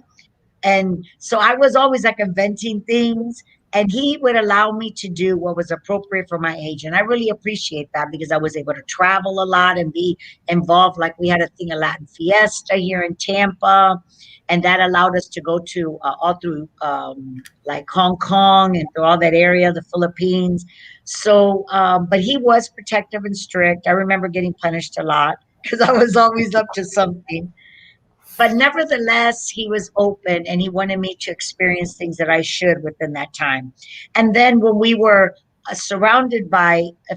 And so I was always like inventing things, and he would allow me to do what was appropriate for my age. And I really appreciate that, because I was able to travel a lot and be involved. Like we had a thing, a Latin Fiesta here in Tampa, and that allowed us to go to all through like Hong Kong and through all that area, the Philippines. So, but he was protective and strict. I remember getting punished a lot because I was always up to something. But nevertheless, he was open, and he wanted me to experience things that I should within that time. And then when we were if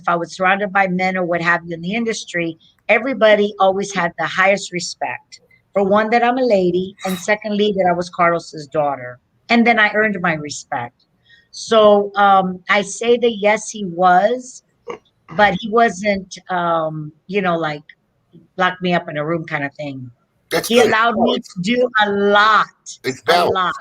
I was surrounded by men or what have you in the industry, everybody always had the highest respect. For one, that I'm a lady, and secondly, that I was Carlos's daughter. And then I earned my respect. So I say that yes, he was, but he wasn't, like lock me up in a room kind of thing. He allowed me to do a lot. It's balanced. A lot.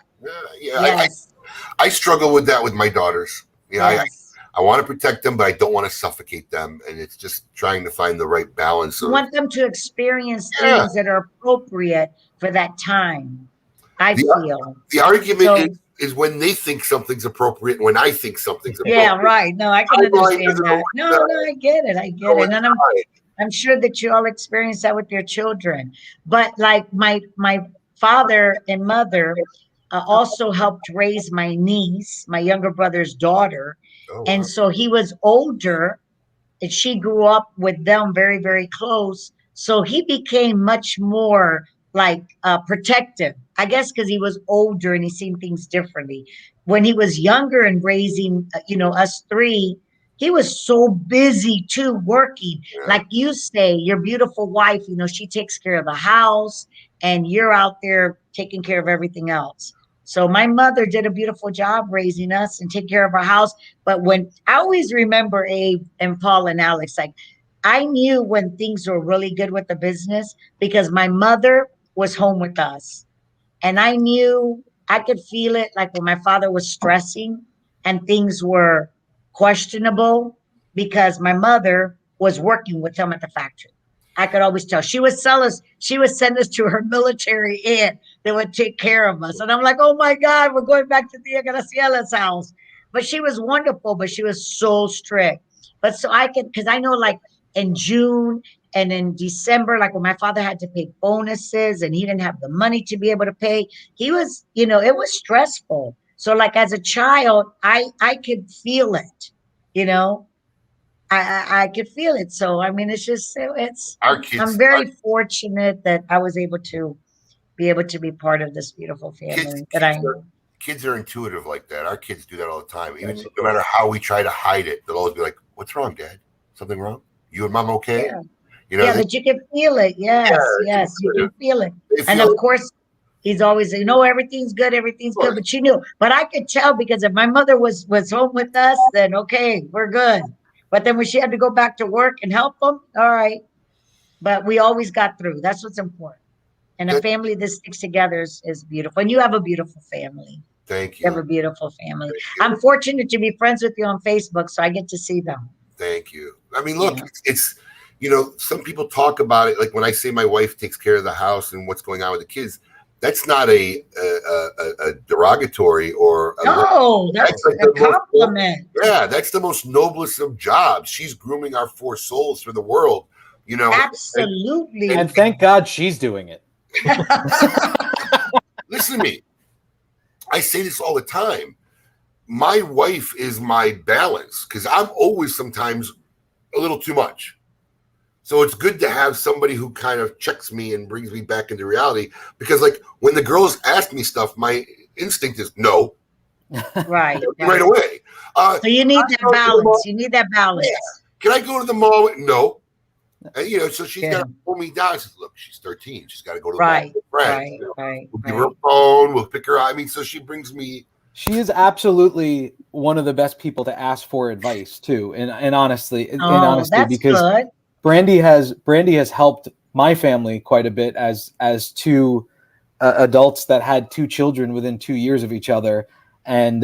Yeah. Yes. I struggle with that with my daughters. Yes. I want to protect them, but I don't want to suffocate them. And it's just trying to find the right balance. I want them to experience things that are appropriate for that time. I feel. The argument is when they think something's appropriate and when I think something's appropriate. Yeah, right. No, I can understand that. No, I get it. And I'm sure that you all experience that with your children. But like my father and mother also helped raise my niece, my younger brother's daughter. Oh, and so he was older, and she grew up with them very, very close. So he became much more like protective, I guess, because he was older and he seen things differently. When he was younger and raising, us 3, he was so busy too, working. Yeah. Like you say, your beautiful wife, you know, she takes care of the house and you're out there taking care of everything else. So my mother did a beautiful job raising us and taking care of our house. But when I always remember Abe and Paul and Alex, like I knew when things were really good with the business because my mother was home with us. And I knew I could feel it like when my father was stressing and things were questionable because my mother was working with him at the factory. I could always tell. She would send us to her military aunt that would take care of us. And I'm like, oh my God, we're going back to Tia Graciela's house. But she was wonderful, but she was so strict. But so I could, because I know like in June and in December, like when my father had to pay bonuses and he didn't have the money to be able to pay, he was, you know, it was stressful. So like as a child, I could feel it, you know, I could feel it. So, I mean, it's just, Our kids, I'm very fortunate that I was able to be part of this beautiful family that I know. Kids are intuitive like that. Our kids do that all the time. Even no matter how we try to hide it, they'll always be like, "What's wrong, Dad? Something wrong? You and Mom okay?" Yeah. You know, yeah, but you can feel it. Yes, yes, you can feel it. And of course, he's always, you know, everything's good, but you knew. But I could tell because if my mother was home with us, then okay, we're good. But then when she had to go back to work and help them, all right. But we always got through. That's what's important. And a family that sticks together is beautiful. And you have a beautiful family. Thank you. You have a beautiful family. I'm fortunate to be friends with you on Facebook, so I get to see them. Thank you. I mean, look, it's, you know, some people talk about it. Like when I say my wife takes care of the house and what's going on with the kids, that's not a derogatory or that's like a compliment. That's the most noblest of jobs. She's grooming our four souls for the world, you know. Absolutely. And thank God she's doing it. Listen to me. I say this all the time. My wife is my balance because I'm always sometimes a little too much. So it's good to have somebody who kind of checks me and brings me back into reality because like when the girls ask me stuff, my instinct is no. Right. Right away. So you need that balance. You need that balance. Yeah. Can I go to the mall? No. And, you know, so she's got to pull me down. She says, look, she's 13. She's got to go to the mall with friends. We'll give her a phone. We'll pick her up. I mean, so she brings me. She is absolutely one of the best people to ask for advice too. And honestly, because good. Brandy has helped my family quite a bit as two adults that had two children within 2 years of each other. And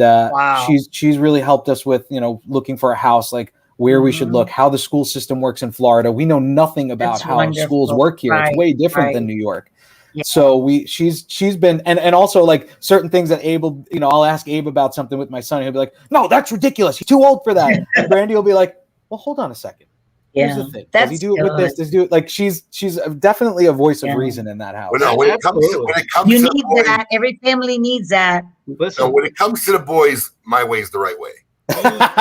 she's really helped us with, you know, looking for a house, like where we should look, how the school system works in Florida. We know nothing about how schools work here. It's way different than New York. Yeah. So she's been, and also like certain things that Abe will, you know, I'll ask Abe about something with my son. He'll be like, no, that's ridiculous. He's too old for that. And Brandy will be like, well, hold on a second. Here's the thing. Does he do it with this? Does he do it? Like she's definitely a voice of reason in that house. But no, when it comes to you need the boys, that. Every family needs that. Listen, so when it comes to the boys, my way is the right way.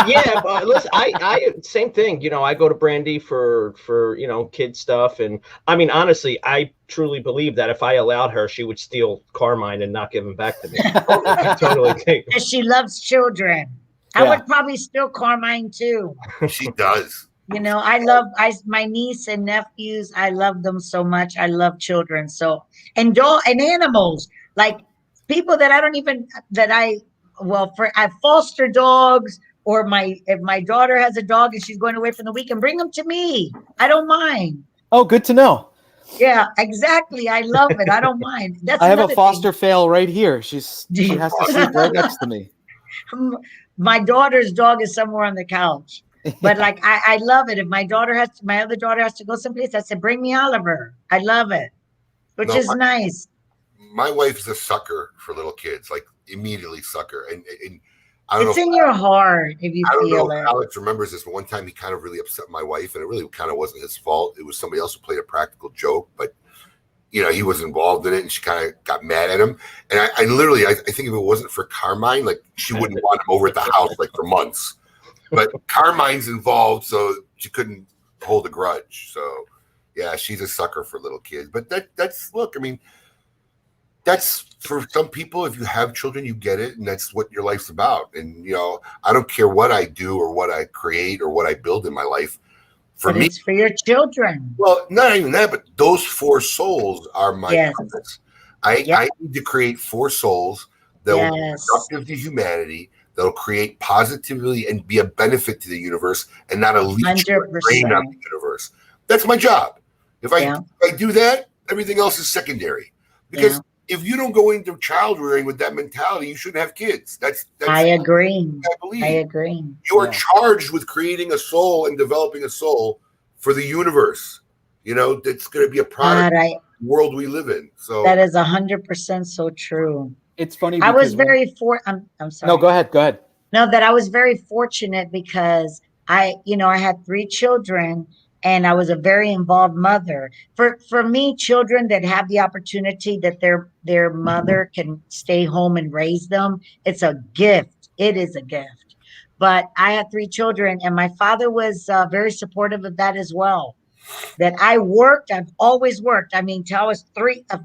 Yeah, but listen, I same thing. You know, I go to Brandy for you know kid stuff, and I mean honestly, I truly believe that if I allowed her, she would steal Carmine and not give him back to me. I totally think. Because she loves children. I would probably steal Carmine too. She does. You know, my niece and nephews, I love them so much. I love children. So, and animals, like people that I foster dogs, or if my daughter has a dog and she's going away for the weekend, bring them to me. I don't mind. Oh, good to know. Yeah, exactly. I love it. I don't mind. I have a foster fail right here. She has to sleep right next to me. My daughter's dog is somewhere on the couch. But like I love it. If my other daughter has to go someplace, I said, bring me Oliver. I love it. Which is nice. My wife's a sucker for little kids, like immediately sucker. And I don't know. It's in your heart if you feel it. Alex remembers this, but one time he kind of really upset my wife, and it really kind of wasn't his fault. It was somebody else who played a practical joke, but you know, he was involved in it, and she kind of got mad at him. And I literally, I think if it wasn't for Carmine, like she wouldn't want him over at the house like for months. But Carmine's involved, so she couldn't hold a grudge. So, yeah, she's a sucker for little kids. But that's look, I mean, that's for some people. If you have children, you get it, and that's what your life's about. And I don't care what I do or what I create or what I build in my life. For but me, it's for your children. well, not even that, but those 4 souls are my purpose. I need to create 4 souls that will be productive to humanity, that'll create positively and be a benefit to the universe, and not a leech or a drain on the universe. That's my job. If I do that, everything else is secondary. Because if you don't go into child rearing with that mentality, you shouldn't have kids. That's I agree. I believe. I agree. You are charged with creating a soul and developing a soul for the universe. That's going to be a product of the world we live in. So that is 100% so true. It's funny. I was very I'm sorry. No, go ahead. Go ahead. No, that I was very fortunate because I had 3 children. And I was a very involved mother. For me, children that have the opportunity that their mother can stay home and raise them, it's a gift. It is a gift. But I had 3 children, and my father was very supportive of that as well. That I worked, I've always worked. I mean, till I was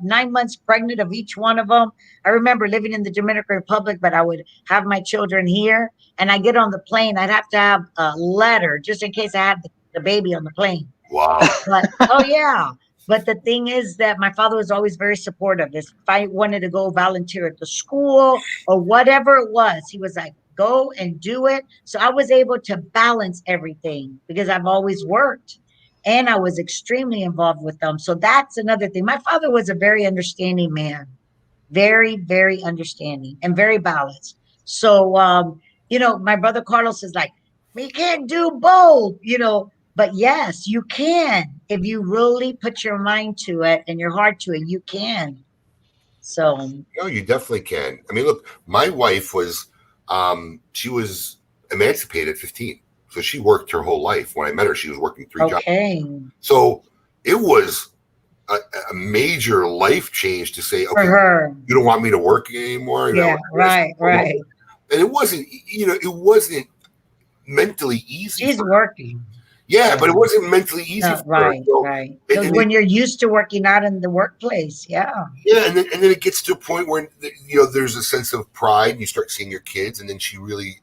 9 months pregnant of each one of them. I remember living in the Dominican Republic, but I would have my children here, and I get on the plane. I'd have to have a letter just in case I had the baby on the plane. Wow. But but the thing is that my father was always very supportive. If I wanted to go volunteer at the school or whatever it was, he was like, go and do it. So I was able to balance everything because I've always worked and I was extremely involved with them. So that's another thing. My father was a very understanding man, very, very understanding and very balanced. So, my brother Carlos is like, we can't do both, but yes, you can. If you really put your mind to it and your heart to it, you can. So. No, you definitely can. I mean, look, my wife was, she was emancipated at 15. So she worked her whole life. When I met her, she was working 3 jobs. So it was a major life change to say, okay, you don't want me to work anymore. Right. And it wasn't mentally easy. She's working. Yeah, but it wasn't mentally easy for her. Right. Because when you're used to working out in the workplace, Yeah, and then it gets to a point where there's a sense of pride, and you start seeing your kids, and then she really,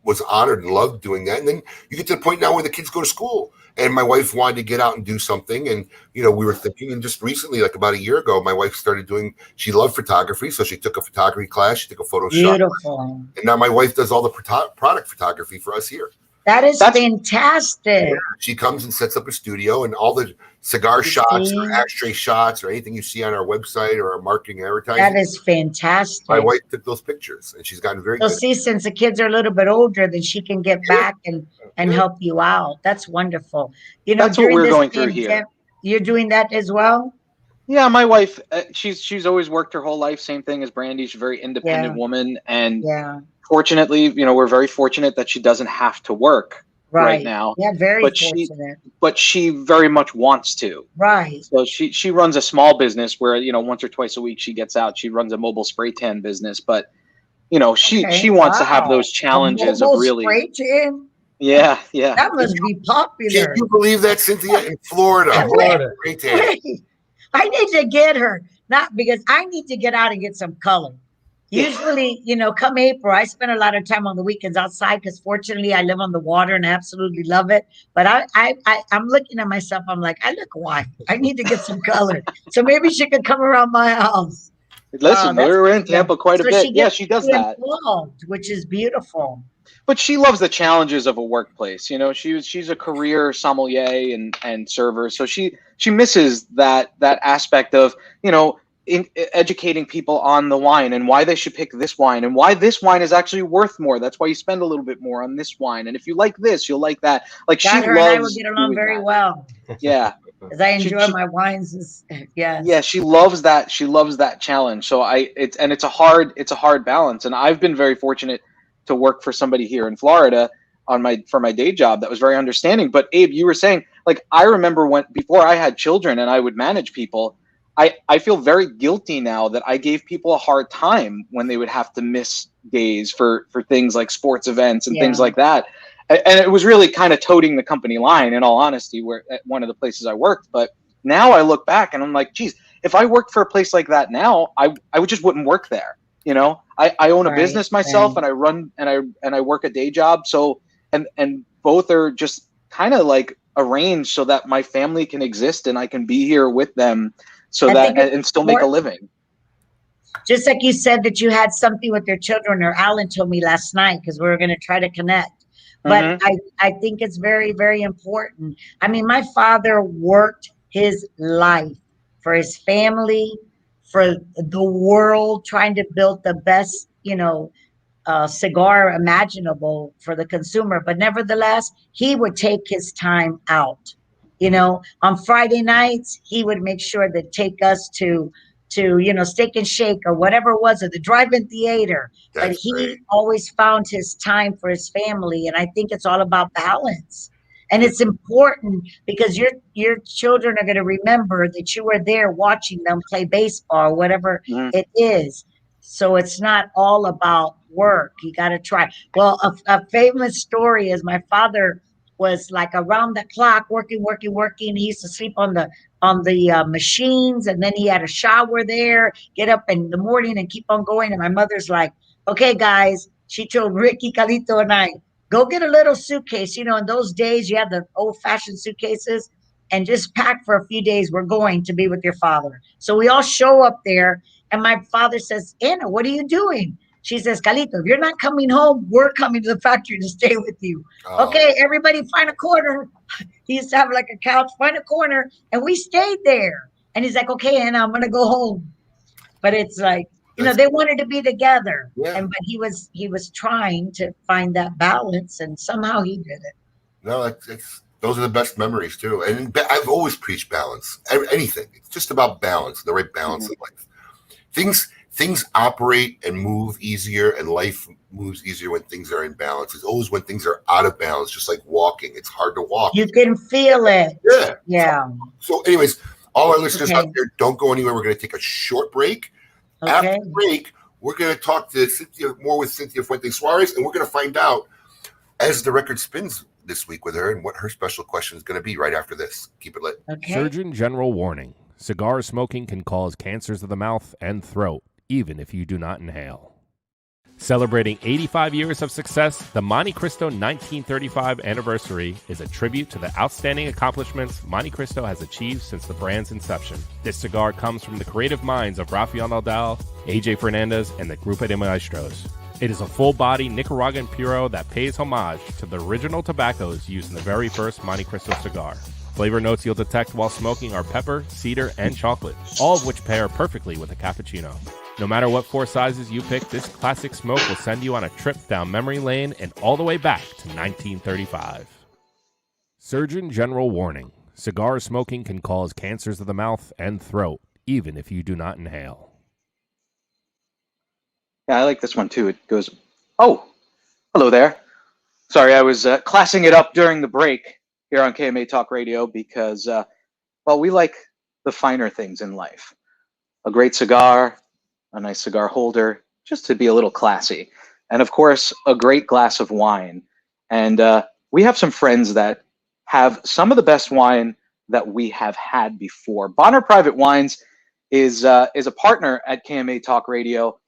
was honored and loved doing that. And then you get to the point now where the kids go to school, and my wife wanted to get out and do something, and we were thinking, and just recently, like about a year ago, my wife started she loved photography, so she took a photography class, she took a photo shop, and now my wife does all the product photography for us here. That's fantastic. Yeah, she comes and sets up a studio, and all the cigar shots or ashtray shots or anything you see on our website or our marketing advertising. That is fantastic. My wife took those pictures, and she's gotten very good. So since the kids are a little bit older, then she can get back and help you out. That's wonderful. That's what we're going through here. You're doing that as well? Yeah, my wife, she's always worked her whole life. Same thing as Brandy. She's a very independent woman, and fortunately, we're very fortunate that she doesn't have to work right now. Yeah, very fortunate. But she very much wants to. Right. So she runs a small business where, once or twice a week she gets out. She runs a mobile spray tan business, but she wants to have those challenges of really spray tan? Yeah. That must be popular. Can you believe that, Cynthia? In Florida. Spray tan. I need to get her, not because I need to get out and get some color. Usually, come April, I spend a lot of time on the weekends outside because fortunately I live on the water and I absolutely love it. But I'm looking at myself. I'm like, I look white. I need to get some color. So maybe she could come around my house. Listen, we're in Tampa quite a bit. She does that. Involved, which is beautiful. But she loves the challenges of a workplace. She's a career sommelier and server. So she misses that aspect of, educating people on the wine and why they should pick this wine and why this wine is actually worth more. That's why you spend a little bit more on this wine. And if you like this, you'll like that. Like she loves. And I would get along very well. Yeah. Because I enjoy my wines. Yeah, she loves that. She loves that challenge. So it's a hard balance. And I've been very fortunate to work for somebody here in Florida for my day job that was very understanding. But Abe, you were saying, like, I remember before I had children and I would manage people, I feel very guilty now that I gave people a hard time when they would have to miss days for things like sports events and things like that. And it was really kind of toting the company line, in all honesty, at one of the places I worked. But now I look back and I'm like, geez, if I worked for a place like that now, I just wouldn't work there. You know, I own a business myself, and I run and I work a day job. So and both are just kind of like arranged so that my family can exist and I can be here with them, so that and still make a living. Just like you said that you had something with your children, or Alan told me last night, because we were going to try to connect. But I think it's very, very important. I mean, my father worked his life for his family, for the world, trying to build the best, cigar imaginable for the consumer. But nevertheless, he would take his time out. On Friday nights, he would make sure to take us to Steak and Shake or whatever it was, or the drive-in theater. But he always found his time for his family. And I think it's all about balance. And it's important because your children are going to remember that you were there watching them play baseball, whatever it is. So it's not all about work. You got to try. Well, a famous story is my father was like around the clock working. He used to sleep on the machines, and then he had a shower there, get up in the morning and keep on going. And my mother's like, okay, guys, she told Ricky, Calito, and I, go get a little suitcase. In those days, you had the old-fashioned suitcases, and just pack for a few days. We're going to be with your father. So we all show up there, and my father says, Anna, what are you doing? She says, Calito, if you're not coming home, we're coming to the factory to stay with you. Okay, everybody find a corner. He used to have like a couch, find a corner, and we stayed there. And he's like, okay, Anna, I'm going to go home. But it's like, they wanted to be together. Yeah. But he was trying to find that balance, and somehow he did it. No, those are the best memories too. And I've always preached balance. Anything. It's just about balance, the right balance in life. Things operate and move easier, and life moves easier when things are in balance. It's always when things are out of balance, just like walking. It's hard to walk. You can feel it. Yeah. So anyways, all our listeners out there, don't go anywhere. We're going to take a short break. Okay. After the break, we're going to talk to Cynthia Fuente Suarez, and we're going to find out as the record spins this week with her and what her special question is going to be right after this. Keep it lit. Okay. Surgeon General warning. Cigar smoking can cause cancers of the mouth and throat, even if you do not inhale. Celebrating 85 years of success, the Monte Cristo 1935 anniversary is a tribute to the outstanding accomplishments Monte Cristo has achieved since the brand's inception. This cigar comes from the creative minds of Rafael Nadal, AJ Fernandez, and the Grupo de Maestros. It is a full-body Nicaraguan puro that pays homage to the original tobaccos used in the very first Monte Cristo cigar. Flavor notes you'll detect while smoking are pepper, cedar, and chocolate, all of which pair perfectly with a cappuccino. No matter what 4 sizes you pick, this classic smoke will send you on a trip down memory lane and all the way back to 1935. Surgeon General warning. Cigar smoking can cause cancers of the mouth and throat, even if you do not inhale. Yeah, I like this one too. It goes, oh, hello there. Sorry, I was classing it up during the break here on KMA Talk Radio because, we like the finer things in life. A great cigar, a nice cigar holder, just to be a little classy. And of course, a great glass of wine. And we have some friends that have some of the best wine that we have had before. Bonner Private Wines is a partner at KMA Talk Radio,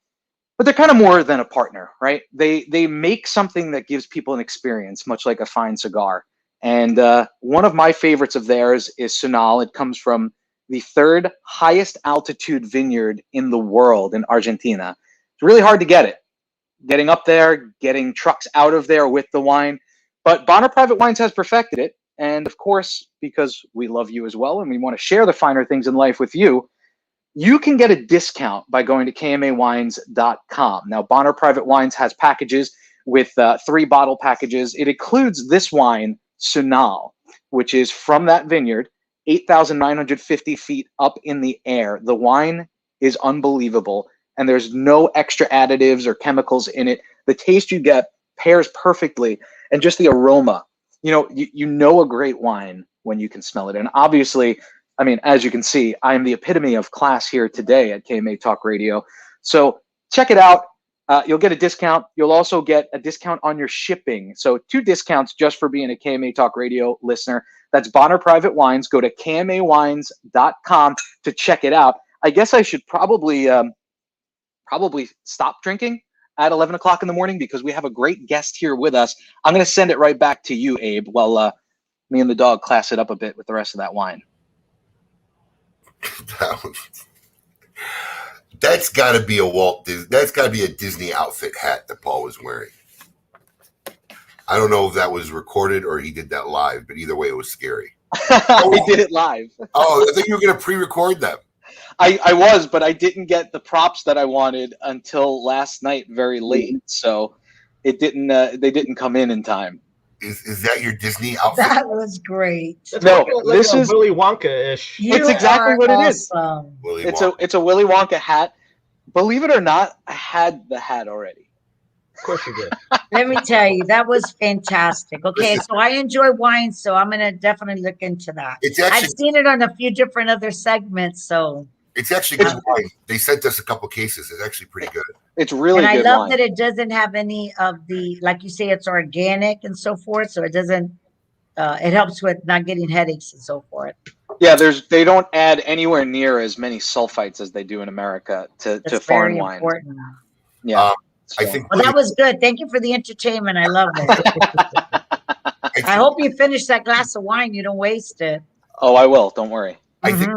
but they're kind of more than a partner, right? They make something that gives people an experience, much like a fine cigar. And one of my favorites of theirs is Sunal. It comes from the 3rd highest altitude vineyard in the world in Argentina. It's really hard to get it. Getting up there, getting trucks out of there with the wine. But Bonner Private Wines has perfected it. And of course, because we love you as well and we want to share the finer things in life with you, you can get a discount by going to KMAWines.com. Now, Bonner Private Wines has packages with 3 bottle packages. It includes this wine, Sunal, which is from that vineyard, 8,950 feet up in the air. The wine is unbelievable, and there's no extra additives or chemicals in it. The taste you get pairs perfectly, and just the aroma. You know a great wine when you can smell it. And obviously, I mean, as you can see, I am the epitome of class here today at KMA Talk Radio. So check it out. You'll get a discount. You'll also get a discount on your shipping. So 2 discounts just for being a KMA Talk Radio listener. That's Bonner Private Wines. Go to KMAWines.com to check it out. I guess I should probably stop drinking at 11 o'clock in the morning because we have a great guest here with us. I'm going to send it right back to you, Abe, while me and the dog class it up a bit with the rest of that wine. That's got to be that's got to be a Disney outfit hat that Paul was wearing. I don't know if that was recorded or he did that live, but either way, it was scary. I did it live. Oh, I think you were going to pre-record them. I was, but I didn't get the props that I wanted until last night, very late. So it didn't. They didn't come in time. Is that your Disney outfit? That was great. No, this is Willy Wonka-ish. It's exactly what it is. Willy It's Wonka. a Willy Wonka hat. Believe it or not, I had the hat already. Of course you did. Let me tell you, that was fantastic. Okay, so I enjoy wine, so I'm gonna definitely look into that. I've seen it on a few different other segments, so it's actually good wine. They sent us a couple cases. It's actually pretty good. It's really good. And I love wine. That it doesn't have any of the, like you say, it's organic and so forth, so it doesn't. It helps with not getting headaches and so forth. Yeah, they don't add anywhere near as many sulfites as they do in America to foreign wine. Yeah. I think that was good. Thank you for the entertainment. I love it. I hope you finish that glass of wine. You don't waste it. Oh, I will. Don't worry. I think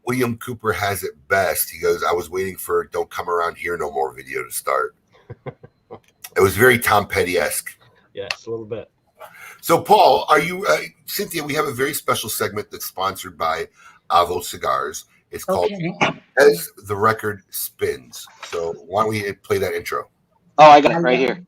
William Cooper has it best. He goes, I was waiting for Don't Come Around Here No More video to start. It was very Tom Petty-esque. Yes, a little bit. So, Paul, are you, Cynthia, we have a very special segment that's sponsored by Avo Cigars. It's called As the Record Spins. So why don't we play that intro? Oh, I got it right here.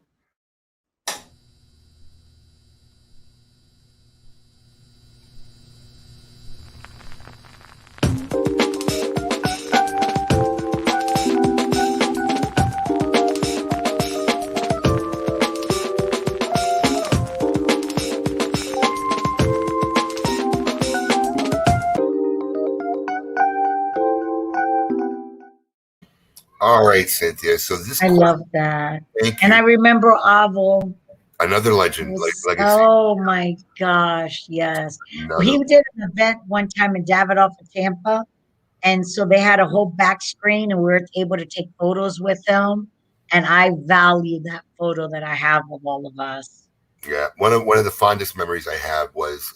All right, Cynthia. So this I love that. Thank you. And I remember Avo. Another legend. Legacy. Oh my gosh, yes. He did an event one time in Davidoff, Tampa. And so they had a whole back screen and we were able to take photos with them. And I value that photo that I have of all of us. Yeah. One of the fondest memories I have was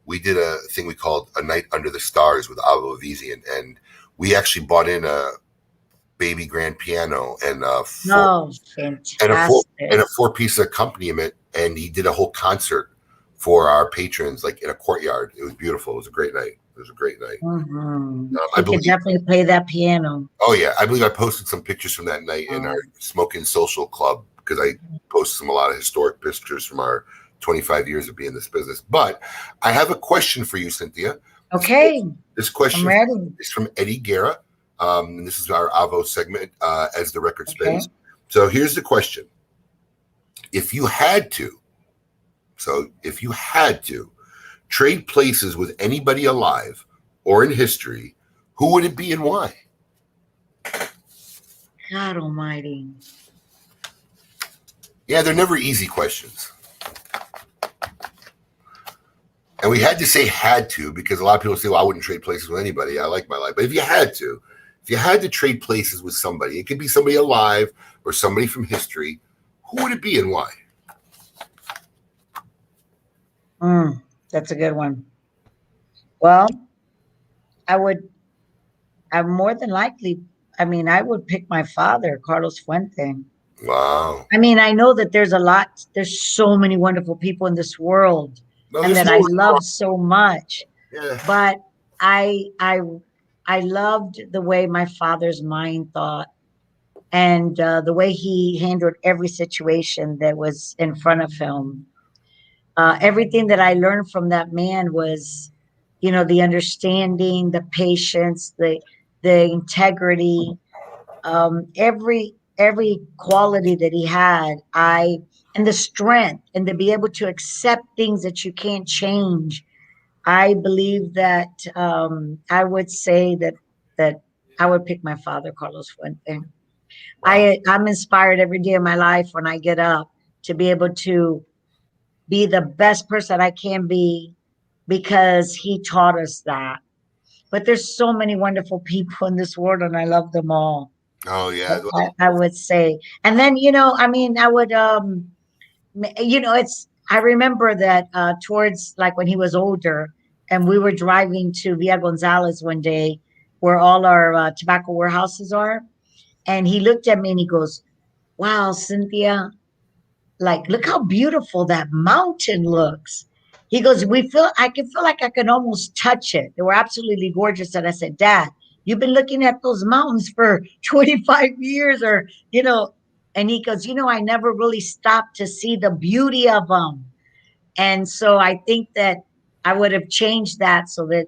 we did a thing we called A Night Under the Stars with Avo Avizian, and we actually bought in a baby grand piano and a four-piece accompaniment, and he did a whole concert for our patrons, like in a courtyard. It was beautiful. It was a great night. I could definitely play that piano. Oh yeah, I believe I posted some pictures from that night in our Smoke Inn social club because I posted a lot of historic pictures from our 25 years of being in this business. But I have a question for you, Cynthia. Okay. This question is from Eddie Guerra. And this is our Avo segment as the record spins. So here's the question. If you had to trade places with anybody alive or in history, who would it be and why? God almighty. Yeah, they're never easy questions. And we had to say had to because a lot of people say, well, I wouldn't trade places with anybody. I like my life. But if you had to trade places with somebody, it could be somebody alive or somebody from history, who would it be and why? That's a good one. Well, I would pick my father, Carlos Fuente. Wow. I mean, I know that there's so many wonderful people in this world and that I love so much. Yeah. But I loved the way my father's mind thought and the way he handled every situation that was in front of him. Everything that I learned from that man was, the understanding, the patience, the integrity, every quality that he had, and the strength, and to be able to accept things that you can't change. I believe that I would say that I would pick my father, Carlos Fuente. Wow. I'm inspired every day of my life when I get up to be able to be the best person I can be because he taught us that. but there's so many wonderful people in this world, and I love them all. Oh yeah. I would say. And then, I mean, I would, I remember that towards like when he was older and we were driving to Villa Gonzalez one day where all our tobacco warehouses are. And he looked at me and he goes, wow, Cynthia, like, look how beautiful that mountain looks. He goes, I can feel like I can almost touch it. They were absolutely gorgeous. And I said, Dad, you've been looking at those mountains for 25 years or, and he goes, I never really stopped to see the beauty of them. And so I think that I would have changed that so that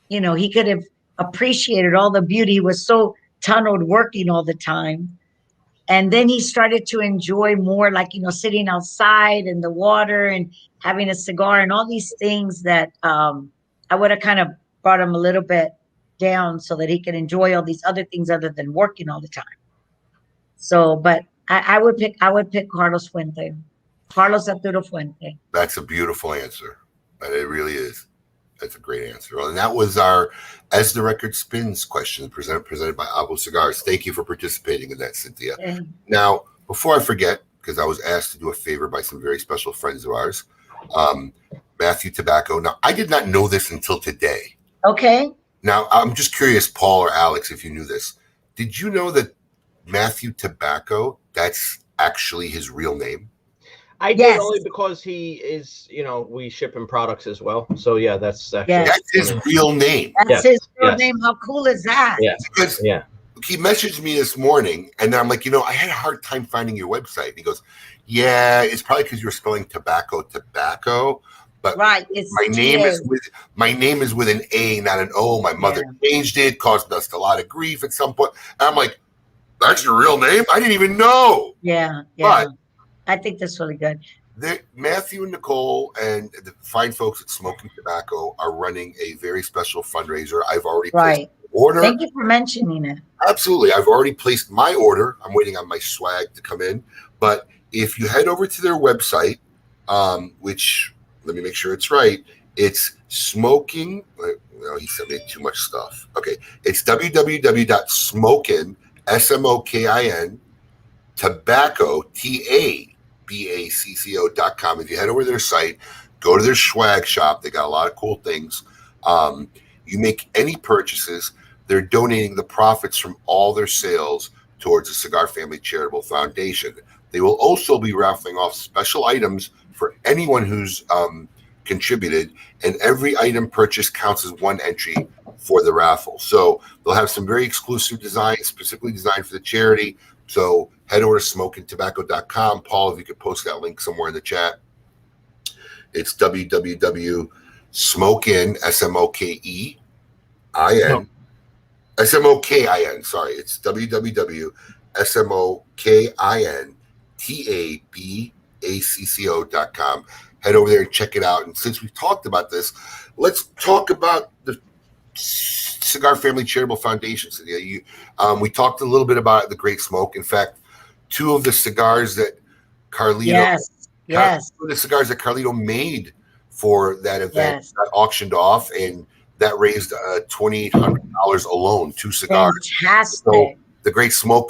he could have appreciated all the beauty. He was so tunneled working all the time. And then he started to enjoy more, like, sitting outside in the water and having a cigar and all these things that I would have kind of brought him a little bit down so that he could enjoy all these other things other than working all the time. So, but I would pick Carlos Arturo Fuente. That's a beautiful answer. It really is. That's a great answer. And that was our As the Record Spins question presented by Abo Cigars. Thank you for participating in that, Cynthia. Yeah. Now, before I forget, because I was asked to do a favor by some very special friends of ours, Matthew Tobacco. Now, I did not know this until today. Okay. Now, I'm just curious, Paul or Alex, if you knew this. Did you know that Matthew Tobacco, that's actually his real name? I did only because he is, we ship him products as well. So yeah, that's actually that's his real name. That's his real name. How cool is that? Yeah. Because he messaged me this morning and I'm like, I had a hard time finding your website. And he goes, yeah, it's probably because you're spelling tobacco, but right. It's my name is with an A, not an O. My mother changed it, caused us a lot of grief at some point. And I'm like, that's your real name? I didn't even know. Yeah. But I think that's really good. Matthew and Nicole and the fine folks at Smoke Inn Tobacco are running a very special fundraiser. I've already placed an order. Thank you for mentioning it. Absolutely. I've already placed my order. I'm waiting on my swag to come in. But if you head over to their website, which, let me make sure it's right, it's smoking. No, he sent me too much stuff. Okay. It's www.smokin, SMOKIN, tobacco, TABACCO.com. If you head over to their site, go to their swag shop. They got a lot of cool things. You make any purchases, they're donating the profits from all their sales towards the Cigar Family Charitable Foundation. They will also be raffling off special items for anyone who's contributed, and every item purchased counts as one entry for the raffle. So they'll have some very exclusive designs, specifically designed for the charity. So head over to smokingtobacco.com. Paul, if you could post that link somewhere in the chat. It's www.smokin, SMOKIN, sorry. It's www.smokintabacco.com. Head over there and check it out. And since we've talked about this, let's talk about the Cigar Family Charitable Foundation. We talked a little bit about the Great Smoke. In fact, two of the cigars that Carlito, the cigars that Carlito made for that event got auctioned off, and that raised $2,800 alone. Two cigars. Fantastic. So the Great Smoke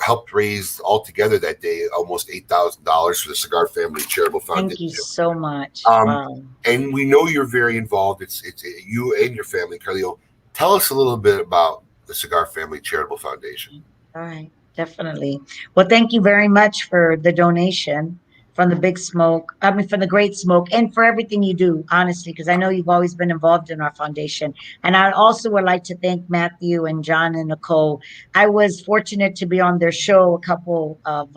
helped raise altogether that day almost $8,000 for the Cigar Family Charitable Foundation. Thank you so much. And we know you're very involved. It's you and your family, Carlito. Tell us a little bit about the Cigar Family Charitable Foundation. All right, definitely. Well, thank you very much for the donation from the Big Smoke, from the Great Smoke, and for everything you do, honestly, because I know you've always been involved in our foundation. And I also would like to thank Matthew and John and Nicole. I was fortunate to be on their show a couple of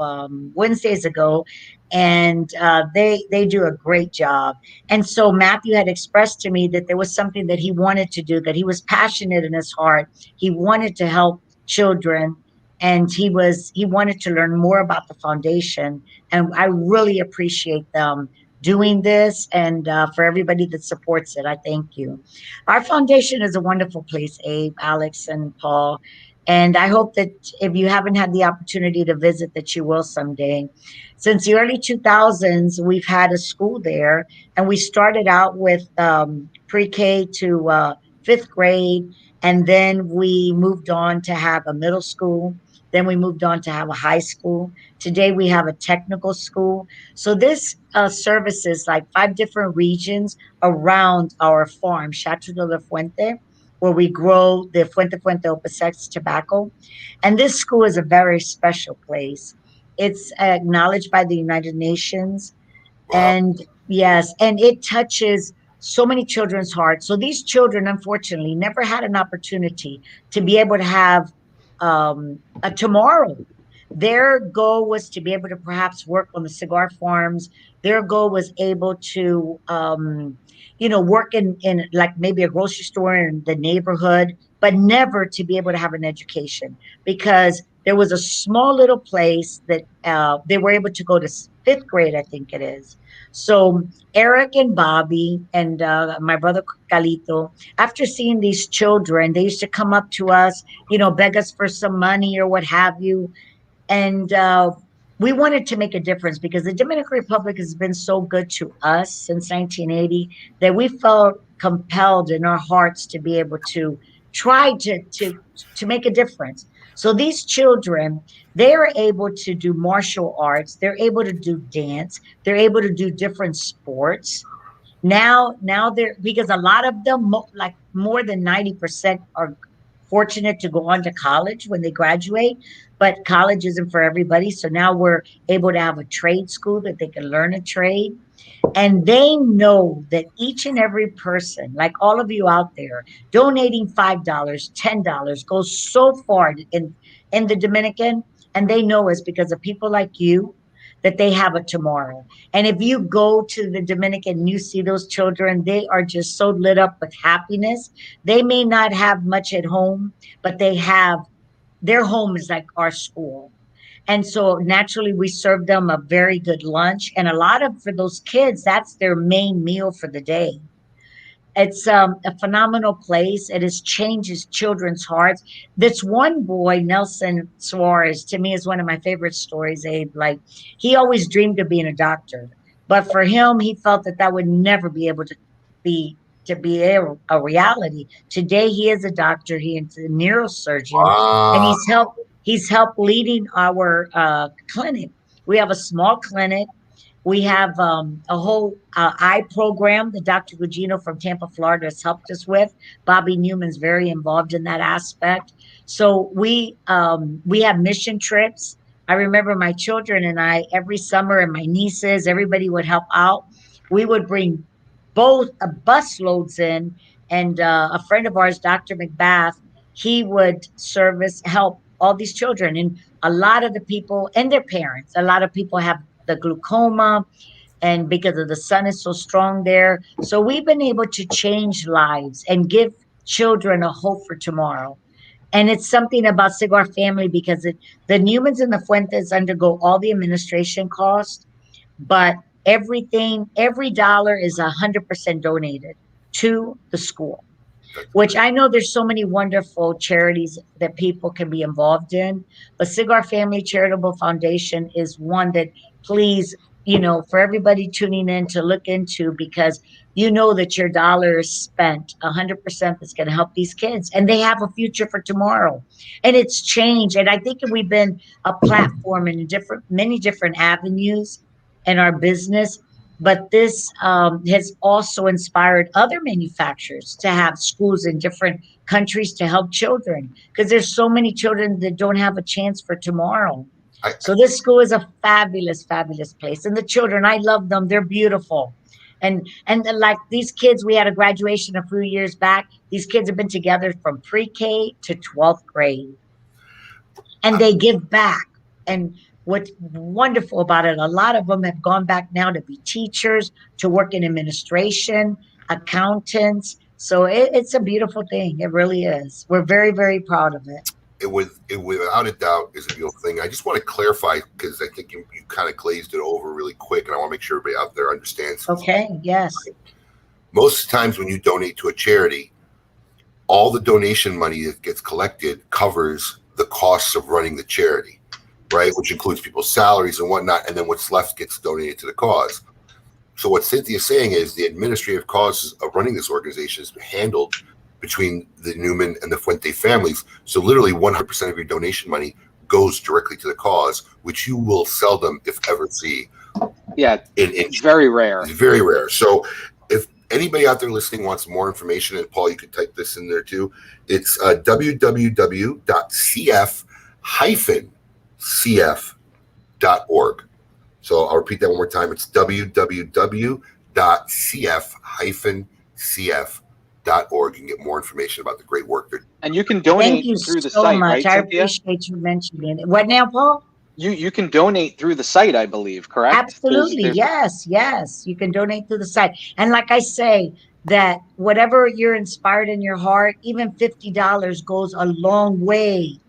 Wednesdays ago, and they do a great job. And so Matthew had expressed to me that there was something that he wanted to do, that he was passionate in his heart. He wanted to help children, and he wanted to learn more about the foundation. And I really appreciate them doing this, and for everybody that supports it, I thank you. Our foundation is a wonderful place, Abe, Alex, and Paul. And I hope that if you haven't had the opportunity to visit, that you will someday. Since the early 2000s, we've had a school there, and we started out with pre-K to 5th grade, and then we moved on to have a middle school. Then we moved on to have a high school. Today we have a technical school. So this services like 5 different regions around our farm, Chateau de la Fuente, where we grow the Fuente Opus tobacco. And this school is a very special place. It's acknowledged by the United Nations. Wow. And yes, and it touches so many children's hearts. So these children, unfortunately, never had an opportunity to be able to have a tomorrow. Their goal was to be able to perhaps work on the cigar farms. Their goal was able to, work in like maybe a grocery store in the neighborhood, but never to be able to have an education, because there was a small little place that they were able to go to 5th grade, I think it is. So Eric and Bobby and my brother Calito, after seeing these children, they used to come up to us, beg us for some money or what have you. And we wanted to make a difference, because the Dominican Republic has been so good to us since 1980 that we felt compelled in our hearts to be able to try to make a difference. So these children, they are able to do martial arts. They're able to do dance. They're able to do different sports. Now they're, because a lot of them, like more than 90%, are fortunate to go on to college when they graduate, but college isn't for everybody. So now we're able to have a trade school that they can learn a trade. And they know that each and every person, like all of you out there, donating $5, $10 goes so far in the Dominican. And they know it's because of people like you that they have a tomorrow. And if you go to the Dominican and you see those children, they are just so lit up with happiness. They may not have much at home, but they have, their home is like our school. And so naturally we serve them a very good lunch. And a lot of, for those kids, that's their main meal for the day. It's a phenomenal place. It has changed children's hearts. This one boy, Nelson Suarez, to me is one of my favorite stories, Abe. Like, he always dreamed of being a doctor. But for him, he felt that would never be able to be a reality. Today, he is a doctor. He is a neurosurgeon. Wow. And he's helped leading our clinic. We have a small clinic. We have a whole eye program that Dr. Gugino from Tampa, Florida has helped us with. Bobby Newman's very involved in that aspect. So we have mission trips. I remember my children and I, every summer, and my nieces, everybody would help out. We would bring both bus loads in, and a friend of ours, Dr. McBath, he would help all these children. And a lot of the people and their parents, a lot of people have the glaucoma, and because of the sun is so strong there. So we've been able to change lives and give children a hope for tomorrow. And it's something about Cigar Family, because the Newmans and the Fuentes undergo all the administration costs, but every dollar is 100% donated to the school, which I know there's so many wonderful charities that people can be involved in. But Cigar Family Charitable Foundation is one that, please, for everybody tuning in to look into, because that your dollar is spent 100% that's going to help these kids, and they have a future for tomorrow. And it's changed. And I think we've been a platform in many different avenues in our business. But this has also inspired other manufacturers to have schools in different countries to help children, because there's so many children that don't have a chance for tomorrow. So this school is a fabulous, fabulous place. And the children, I love them. They're beautiful. And like these kids, we had a graduation a few years back. These kids have been together from pre-K to 12th grade. And they give back. And what's wonderful about it, a lot of them have gone back now to be teachers, to work in administration, accountants. So it's a beautiful thing. It really is. We're very, very proud of it. It without a doubt is a beautiful thing. I just want to clarify, because I think you kind of glazed it over really quick, and I want to make sure everybody out there understands. Okay, yes. Most times when you donate to a charity, all the donation money that gets collected covers the costs of running the charity, right? Which includes people's salaries and whatnot, and then what's left gets donated to the cause. So what Cynthia's saying is the administrative costs of running this organization is handled between the Newman and the Fuente families. So literally 100% of your donation money goes directly to the cause, which you will seldom, if ever, see. Yeah, it's very rare. It's very rare. So if anybody out there listening wants more information, and Paul, you could type this in there too, it's www.cf-cf.org. So I'll repeat that one more time. It's www.cf-cf.org. You can get more information about the great work they're doing. And you can donate through the site, right, I Cynthia? appreciate you mentioning it. What now, Paul? You can donate through the site, I believe, correct? Absolutely. Yes. You can donate through the site. And like I say, that whatever you're inspired in your heart, even $50 goes a long way.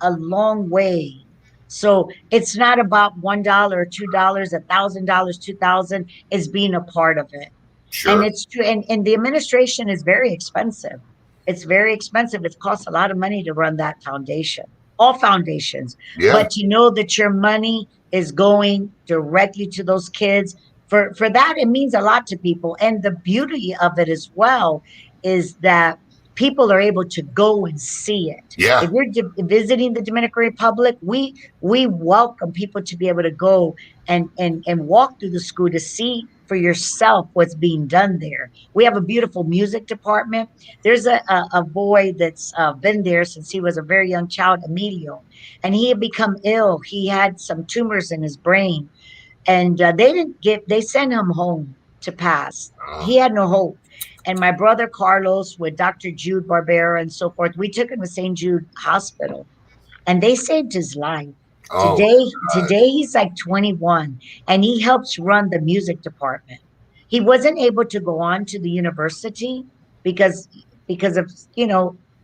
So it's not about $1 or $2, $1,000, $2,000. It's being a part of it. Sure. And it's true. And the administration is very expensive. It's very expensive. It costs a lot of money to run that foundation. All foundations. Yeah. But you know that your money is going directly to those kids. For that, it means a lot to people. And the beauty of it as well is that people are able to go and see it. Yeah. If you're visiting the Dominican Republic, we welcome people to be able to go and walk through the school to see for yourself what's being done there. We have a beautiful music department. There's a boy that's been there since he was a very young child, Emilio, and he had become ill. He had some tumors in his brain, and they sent him home to pass. He had no hope. And my brother Carlos with Dr. Jude Barbera and so forth, we took him to St. Jude Hospital, and they saved his life. Today he's like 21, and he helps run the music department. He wasn't able to go on to the university because of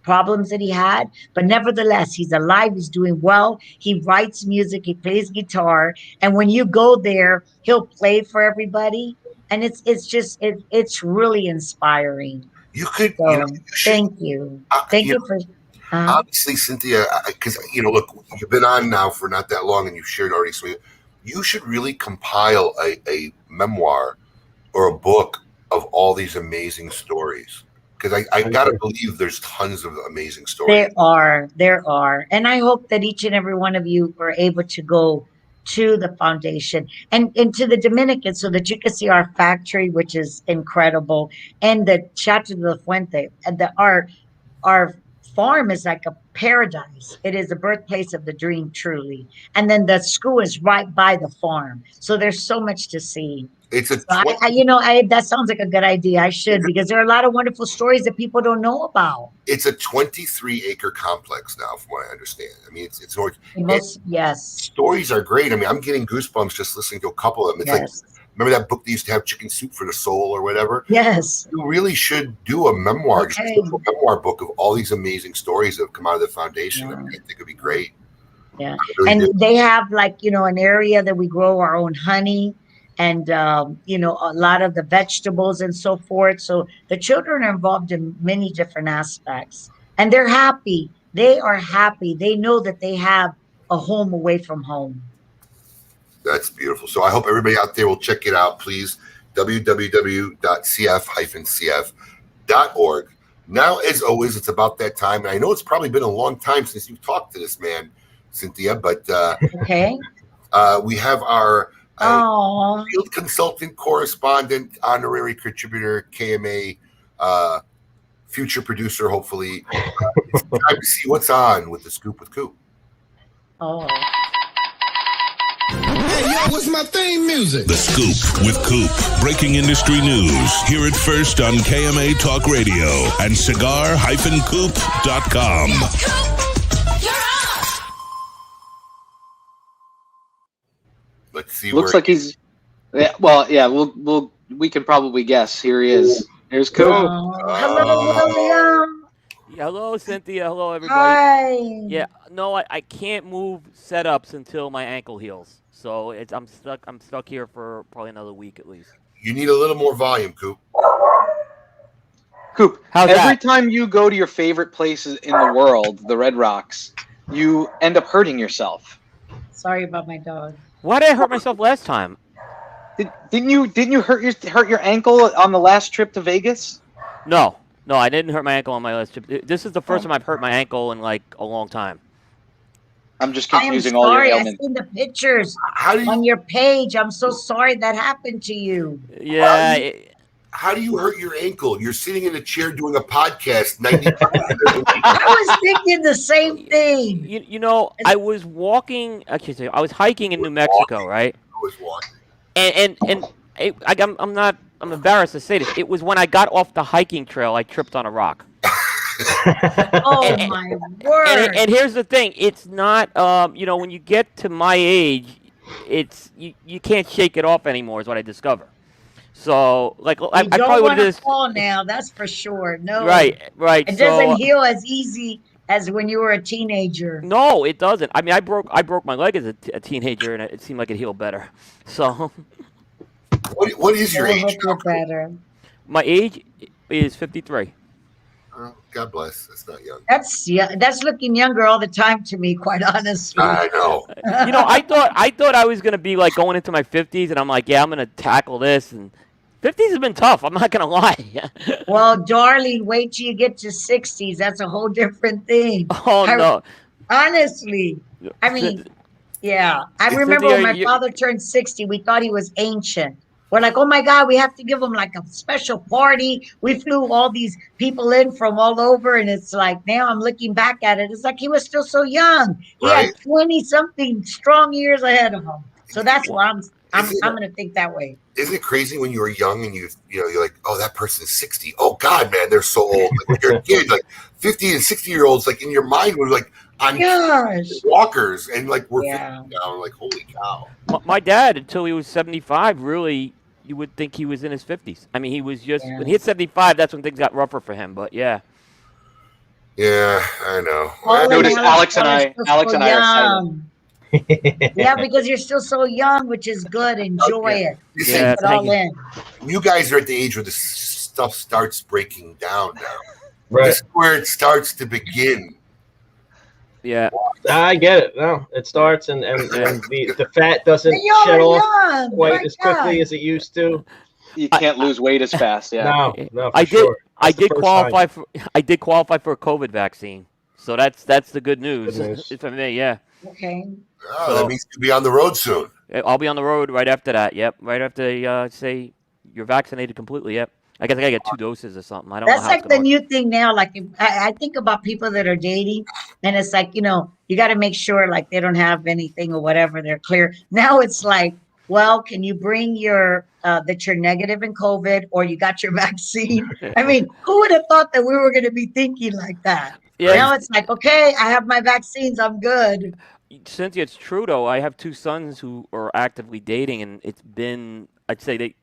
problems that he had, but nevertheless, he's alive. He's doing well. He writes music. He plays guitar, and when you go there, he'll play for everybody, and it's really inspiring. You could, thank you. Thank you for. Obviously, Cynthia, because look, you've been on now for not that long, and you've shared already. So you should really compile a memoir or a book of all these amazing stories. Because I gotta believe there's tons of amazing stories. There are, and I hope that each and every one of you are able to go to the foundation and to the Dominican so that you can see our factory, which is incredible, and the Chateau de la Fuente, and our farm is like a paradise. It is the birthplace of the dream, truly. And then the school is right by the farm, so there's so much to see. It's a that sounds like a good idea. I should, because there are a lot of wonderful stories that people don't know about. It's a 23-acre complex now, from what I understand. I mean, it's yes. Stories are great. I mean, I'm getting goosebumps just listening to a couple of them. It's like, remember that book they used to have, Chicken Soup for the Soul or whatever? Yes. You really should do a memoir, just a memoir book of all these amazing stories that have come out of the foundation. I think it'd be great. Yeah. Really they have an area that we grow our own honey and, a lot of the vegetables and so forth. So the children are involved in many different aspects, and they're happy. They are happy. They know that they have a home away from home. That's beautiful. So I hope everybody out there will check it out, please. www.cf-cf.org. Now, as always, it's about that time. And I know it's probably been a long time since you've talked to this man, Cynthia, but okay. We have our field consultant, correspondent, honorary contributor, KMA, future producer, hopefully. It's time to see what's on with the Scoop with Coop. Oh. Hey, yo, what's my theme music? The Scoop with Coop. Breaking industry news. Hear it first on KMA Talk Radio and cigar-coop.com. Let's see. Looks like he's. Yeah, well, yeah. We can probably guess. Here he is. Here's Coop. Hello, William. Hello, Cynthia. Hello, everybody. Hi. Yeah, no, I can't move setups until my ankle heals. So I'm stuck here for probably another week at least. You need a little more volume, Coop. Coop, every time you go to your favorite places in the world, the Red Rocks, you end up hurting yourself. Sorry about my dog. Why did I hurt myself last time? Didn't you hurt your ankle on the last trip to Vegas? No, No, I didn't hurt my ankle on my last trip. This is the first time I've hurt my ankle in like a long time. I'm just I am confusing all your sorry. I've ailments. seen the pictures How do you on your page. I'm so sorry that happened to you. Yeah. how do you hurt your ankle? You're sitting in a chair doing a podcast 90 times a week. I was thinking the same thing. You know, I was walking. Actually, I was hiking in New Mexico, right? I was walking. And I'm embarrassed to say this. It was when I got off the hiking trail, I tripped on a rock. Oh my word! And here's the thing: it's not, when you get to my age, it's you can't shake it off anymore. Is what I discover. So, like, I You probably don't would want to have fall now. That's for sure. No, Right. It So, doesn't heal as easy as when you were a teenager. no, it doesn't. I mean, I broke my leg as a teenager, and it seemed like it healed better. So, What is your I age? hope you're better. my age is 53. Oh, God bless. That's not young. That's looking younger all the time to me, quite honestly. I know. I thought I was gonna be like going into my 50s, and I'm like, yeah, I'm gonna tackle this. And 50s have been tough. I'm not gonna lie. Well, darling, wait till you get to 60s. That's a whole different thing. Oh no. Honestly, I mean, yeah. I remember when my father turned 60, we thought he was ancient. We're like, oh my God, we have to give him like a special party. We flew all these people in from all over. And it's like, now I'm looking back at it. It's like he was still so young. He had 20 something strong years ahead of him. So that's why I'm going to think that way. Isn't it crazy when you were young and you're like, oh, that person's 60. Oh God, man, they're so old. Like when you're a kid, like 50 and 60-year-olds, like in your mind was like, I'm walkers, and like we're 50 now. Like, holy cow. My dad, until he was 75, really, you would think he was in his 50s. I mean, he was just when he hit 75, that's when things got rougher for him. But yeah. Yeah, I know. I noticed Alex and I are silent. Yeah, because you're still so young, which is good. Enjoy it. Yeah, Take it all in. You guys are at the age where this stuff starts breaking down now. Right. This is where it starts to begin. Yeah, I get it. No, it starts and the fat doesn't shed off quite as quickly as it used to. You can't lose weight as fast. Yeah. No, for sure. I did qualify for a COVID vaccine, so that's the good news. For me, yeah. Okay. Oh, that means you'll be on the road soon. I'll be on the road right after that. Yep, right after they say you're vaccinated completely. Yep. I guess I gotta get 2 doses or something. I don't know. That's like the new thing now. Like I think about people that are dating, and it's like, you got to make sure like they don't have anything or whatever. They're clear. Now it's like, well, can you bring your that you're negative in COVID or you got your vaccine? I mean, who would have thought that we were going to be thinking like that? Yeah. Now it's like, okay, I have my vaccines. I'm good. Cynthia, it's true though. I have 2 sons who are actively dating, and it's been, I'd say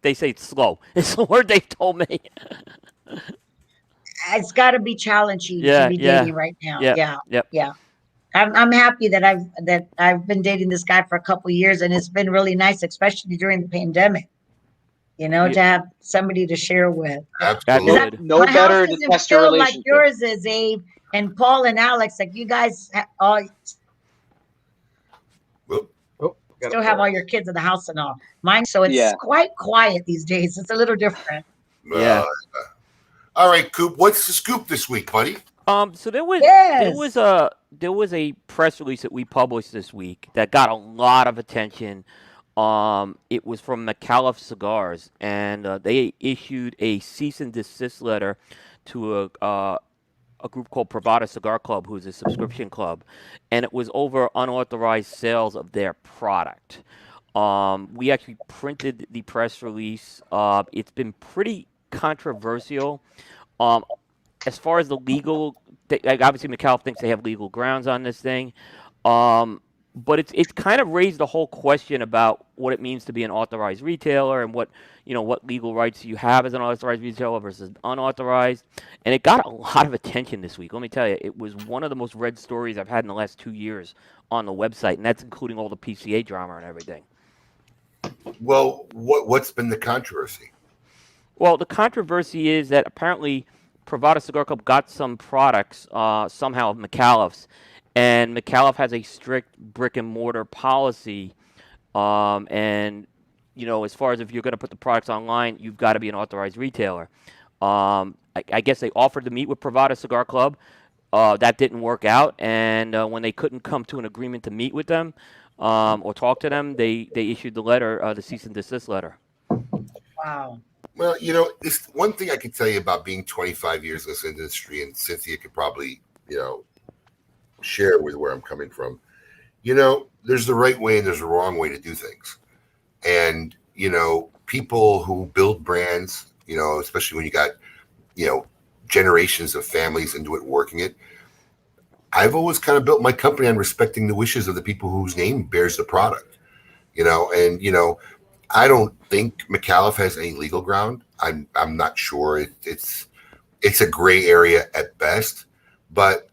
they say it's slow. It's the word they've told me. It's got to be challenging to be dating right now. Yeah. I'm happy that I've been dating this guy for a couple of years, and it's been really nice, especially during the pandemic. To have somebody to share with. Absolutely. No better to test your relationship. Like yours is, Abe, and Paul and Alex. Like you guys all still have all your kids in the house and all. Mine, so it's quite quiet these days. It's a little different. Yeah. All right, Coop. What's the scoop this week, buddy? So there was a press release that we published this week that got a lot of attention. It was from McAuliffe Cigars, and they issued a cease and desist letter to a group called Privada Cigar Club, who's a subscription club, and it was over unauthorized sales of their product. We actually printed the press release. It's been pretty controversial. As far as the legal, obviously McAuliffe thinks they have legal grounds on this thing. But it's kind of raised the whole question about what it means to be an authorized retailer and what legal rights you have as an authorized retailer versus unauthorized. And it got a lot of attention this week. Let me tell you, it was one of the most read stories I've had in the last 2 years on the website, and that's including all the PCA drama and everything. Well, what's been the controversy? Well, the controversy is that apparently Privada Cigar Club got some products somehow of McAuliffe's. And McAuliffe has a strict brick and mortar policy, and as far as if you're going to put the products online, you've got to be an authorized retailer. I guess they offered to meet with Privada Cigar Club. That didn't work out, and when they couldn't come to an agreement to meet with them or talk to them, they issued the letter, the cease and desist letter. Wow. Well, this one thing I can tell you about being 25 years in this industry, and Cynthia could probably, share with where I'm coming from. There's the right way and there's a wrong way to do things. And, people who build brands, especially when you got, generations of families into it, working it. I've always kind of built my company on respecting the wishes of the people whose name bears the product, I don't think McAuliffe has any legal ground. I'm not sure. It's a gray area at best, but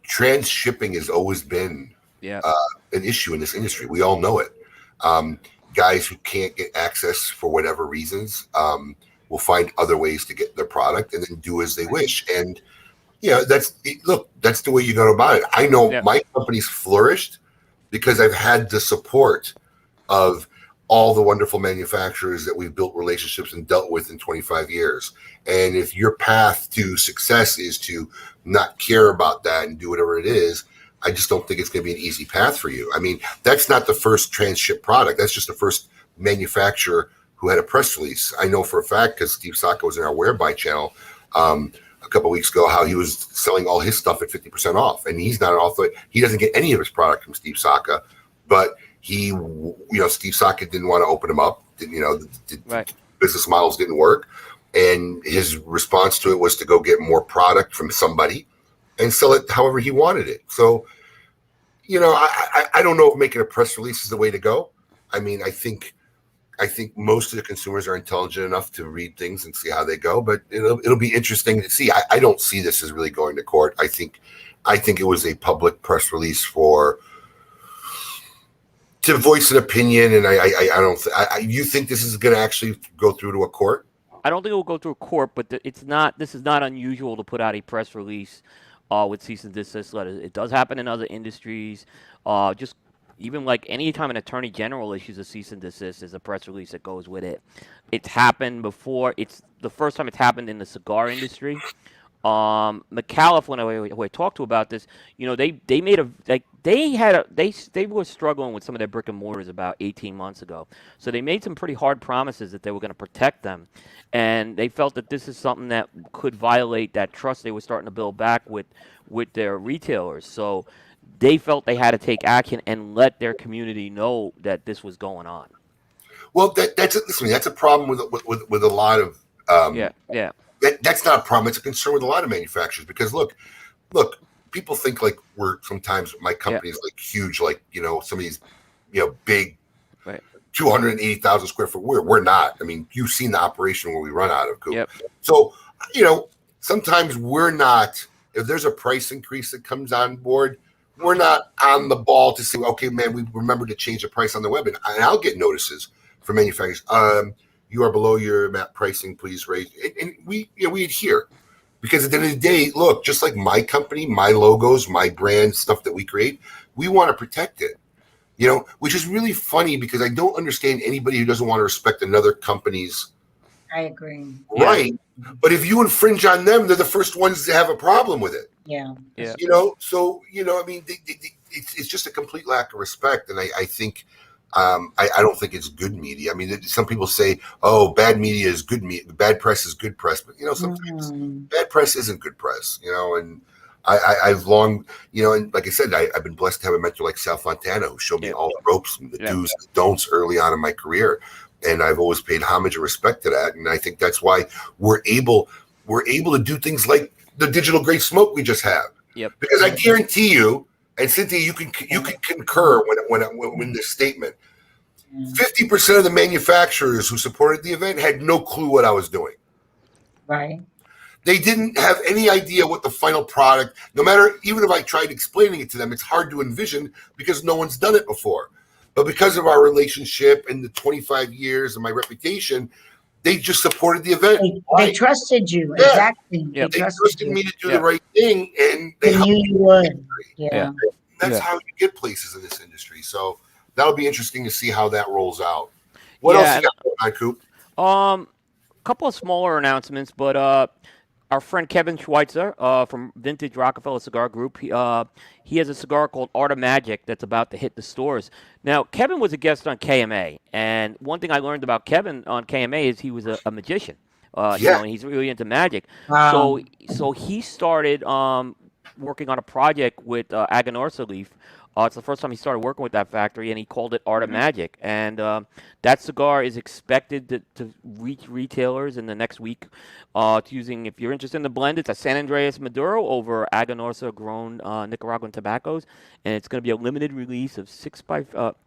transshipping has always been an issue in this industry. We all know it. Guys who can't get access for whatever reasons will find other ways to get their product and then do as they wish. And that's the way you go about it. I know my company's flourished because I've had the support of all the wonderful manufacturers that we've built relationships and dealt with in 25 years. And if your path to success is to not care about that and do whatever it is, I just don't think it's going to be an easy path for you. I mean, that's not the first trans-ship product. That's just the first manufacturer who had a press release. I know for a fact, because Steve Saka was in our Whereby channel a couple of weeks ago, how he was selling all his stuff at 50% off. And he's not an author. He doesn't get any of his product from Steve Saka, but Steve Saka didn't want to open them up. Business models didn't work. And his response to it was to go get more product from somebody and sell it however he wanted it. So, I don't know if making a press release is the way to go. I mean, I think most of the consumers are intelligent enough to read things and see how they go, but it'll be interesting to see. I don't see this as really going to court. I think it was a public press release to voice an opinion, and I don't. You think this is going to actually go through to a court? I don't think it will go through a court, but it's not. This is not unusual to put out a press release with cease and desist letters. It does happen in other industries. Just even like any time an attorney general issues a cease and desist, there's a press release that goes with it. It's happened before. It's the first time it's happened in the cigar industry. McAuliffe, when I talked to about this, they made they were struggling with some of their brick and mortars about 18 months ago. So they made some pretty hard promises that they were going to protect them, and they felt that this is something that could violate that trust they were starting to build back with their retailers. So they felt they had to take action and let their community know that this was going on. Well, that's a problem with a lot of That's not a problem. It's a concern with a lot of manufacturers because look, people think like we're sometimes my company is like huge, like some of these big 280,000 square foot. We're not. I mean, you've seen the operation where we run out of. Coop. So sometimes we're not. If there's a price increase that comes on board, we're not on the ball to say, okay, man, we remember to change the price on the web, and I'll get notices from manufacturers. You are below your MAP pricing, please raise. And we adhere because at the end of the day, look, just like my company, my logos, my brand, stuff that we create, we want to protect it, which is really funny because I don't understand anybody who doesn't want to respect another company's. I agree. Right. But if you infringe on them, they're the first ones to have a problem with it. Yeah. So, I mean, it's just a complete lack of respect. And I think, I don't think it's good media. I mean, some people say, "Oh, bad media is good media. Bad press is good press." But sometimes bad press isn't good press. And I've long, and like I said, I've been blessed to have a mentor like Sal Fontana who showed me all the ropes and the do's and don'ts early on in my career, and I've always paid homage and respect to that. And I think that's why we're able to do things like the digital grade smoke we just have. Yep. Because I guarantee you. And Cynthia, you can concur when this statement. 50% of the manufacturers who supported the event had no clue what I was doing. Right. They didn't have any idea what the final product. No matter, even if I tried explaining it to them, it's hard to envision because no one's done it before. But because of our relationship and the 25 years and my reputation, they just supported the event. They trusted you. Yeah. Exactly. They trusted me to do the right thing, and they knew you would. Yeah. That's how you get places in this industry. So that'll be interesting to see how that rolls out. What else you got, Coop? couple of smaller announcements, but our friend Kevin Schweitzer from Vintage Rockefeller Cigar Group, he has a cigar called Art of Magic that's about to hit the stores. Now, Kevin was a guest on KMA, and one thing I learned about Kevin on KMA is he was a magician. And he's really into magic. Wow. So he started working on a project with Aganorsa Leaf. It's the first time he started working with that factory, and he called it Art of Magic. And that cigar is expected to reach retailers in the next week. It's using, if you're interested in the blend, it's a San Andreas Maduro over Aganorsa grown Nicaraguan tobaccos, and it's going to be a limited release of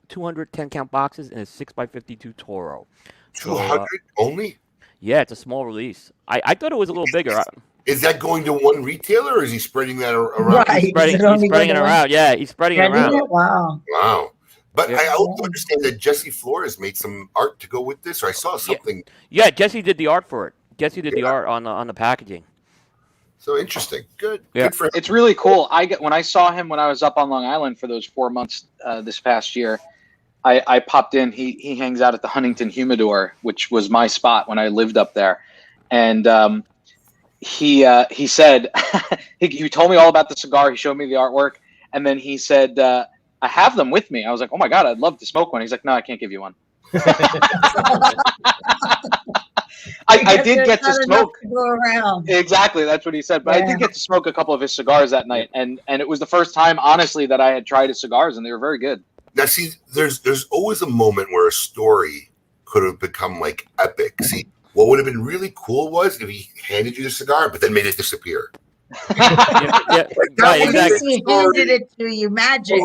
210 count boxes and a 6x52 Toro. 200 only? Yeah, it's a small release. I thought it was a little bigger. Is that going to one retailer, or is he spreading that around? Right. He's spreading it around. Yeah, he's spreading it around. Wow. Wow. But I also understand that Jesse Flores made some art to go with this, or I saw something. Yeah, Jesse did the art for it. Jesse did the art on the packaging. So interesting. Good. Yeah. Good for him. It's really cool. When I saw him when I was up on Long Island for those 4 months this past year, I popped in. He hangs out at the Huntington Humidor, which was my spot when I lived up there, and he said he told me all about the cigar. He showed me the artwork, and then he said, "I have them with me." I was like, "Oh my god, I'd love to smoke one." He's like, "No, I can't give you one." I did get to smoke. To go around. Exactly, that's what he said. But I did get to smoke a couple of his cigars that night, and it was the first time, honestly, that I had tried his cigars, and they were very good. Now, see, there's always a moment where a story could have become like epic. See, what would have been really cool was if he handed you the cigar, but then made it disappear. Right, exactly. He handed it to you, magic.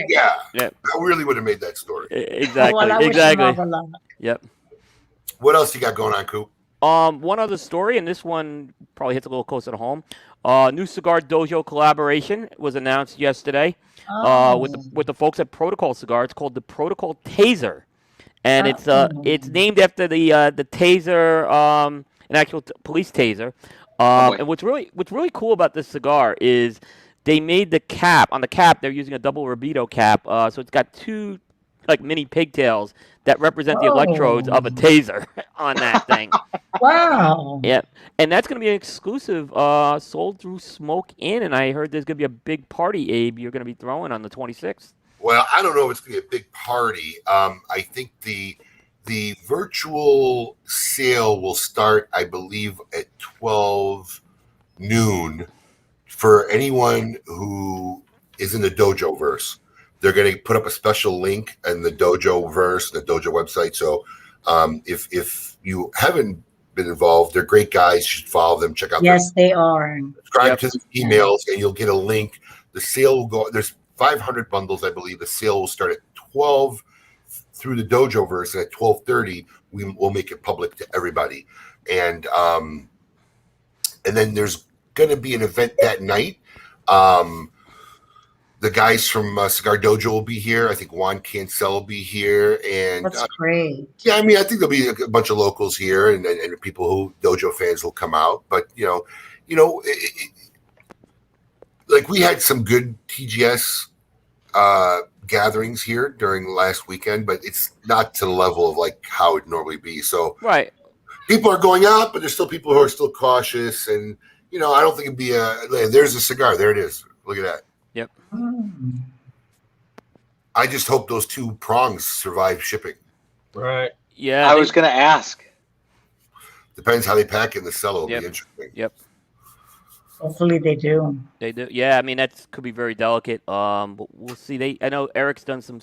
Yeah, that really would have made that story. Exactly. Yep. What else you got going on, Coop? One other story, and this one probably hits a little closer to home. New Cigar Dojo collaboration was announced yesterday with the folks at Protocol Cigar. It's called the Protocol Taser, and it's named after the taser, an actual police taser. And what's really cool about this cigar is they made the cap. On the cap, they're using a double Rabito cap, so it's got two like mini pigtails that represent the electrodes of a taser on that thing. Wow. Yeah, and that's going to be an exclusive sold through Smoke Inn, and I heard there's going to be a big party, Abe, you're going to be throwing on the 26th. Well, I don't know if it's going to be a big party. I think the virtual sale will start, I believe, at 12 noon for anyone who is in the Dojo verse. They're going to put up a special link in the Dojo verse, the Dojo website. So if you haven't been involved, they're great guys. You should follow them. Check out. Yes, they are. Subscribe to the emails, and you'll get a link. The sale will go. There's 500 bundles, I believe. The sale will start at 12 through the Dojo verse, and at 12:30 we will make it public to everybody. And then there's going to be an event that night. The guys from Cigar Dojo will be here. I think Juan Cancel will be here, and that's great. Yeah, I mean, I think there'll be a bunch of locals here, and people who Dojo fans will come out. But like we had some good TGS gatherings here during last weekend, but it's not to the level of like how it normally be. So right, people are going out, but there's still people who are still cautious, and I don't think it'd be there's a cigar. There it is. Look at that. Yep. I just hope those two prongs survive shipping. Right. Yeah. I was going to ask. Depends how they pack in the cellar. It'll be interesting. Yep. Hopefully they do. They do. Yeah, I mean that could be very delicate. But we'll see. I know Eric's done some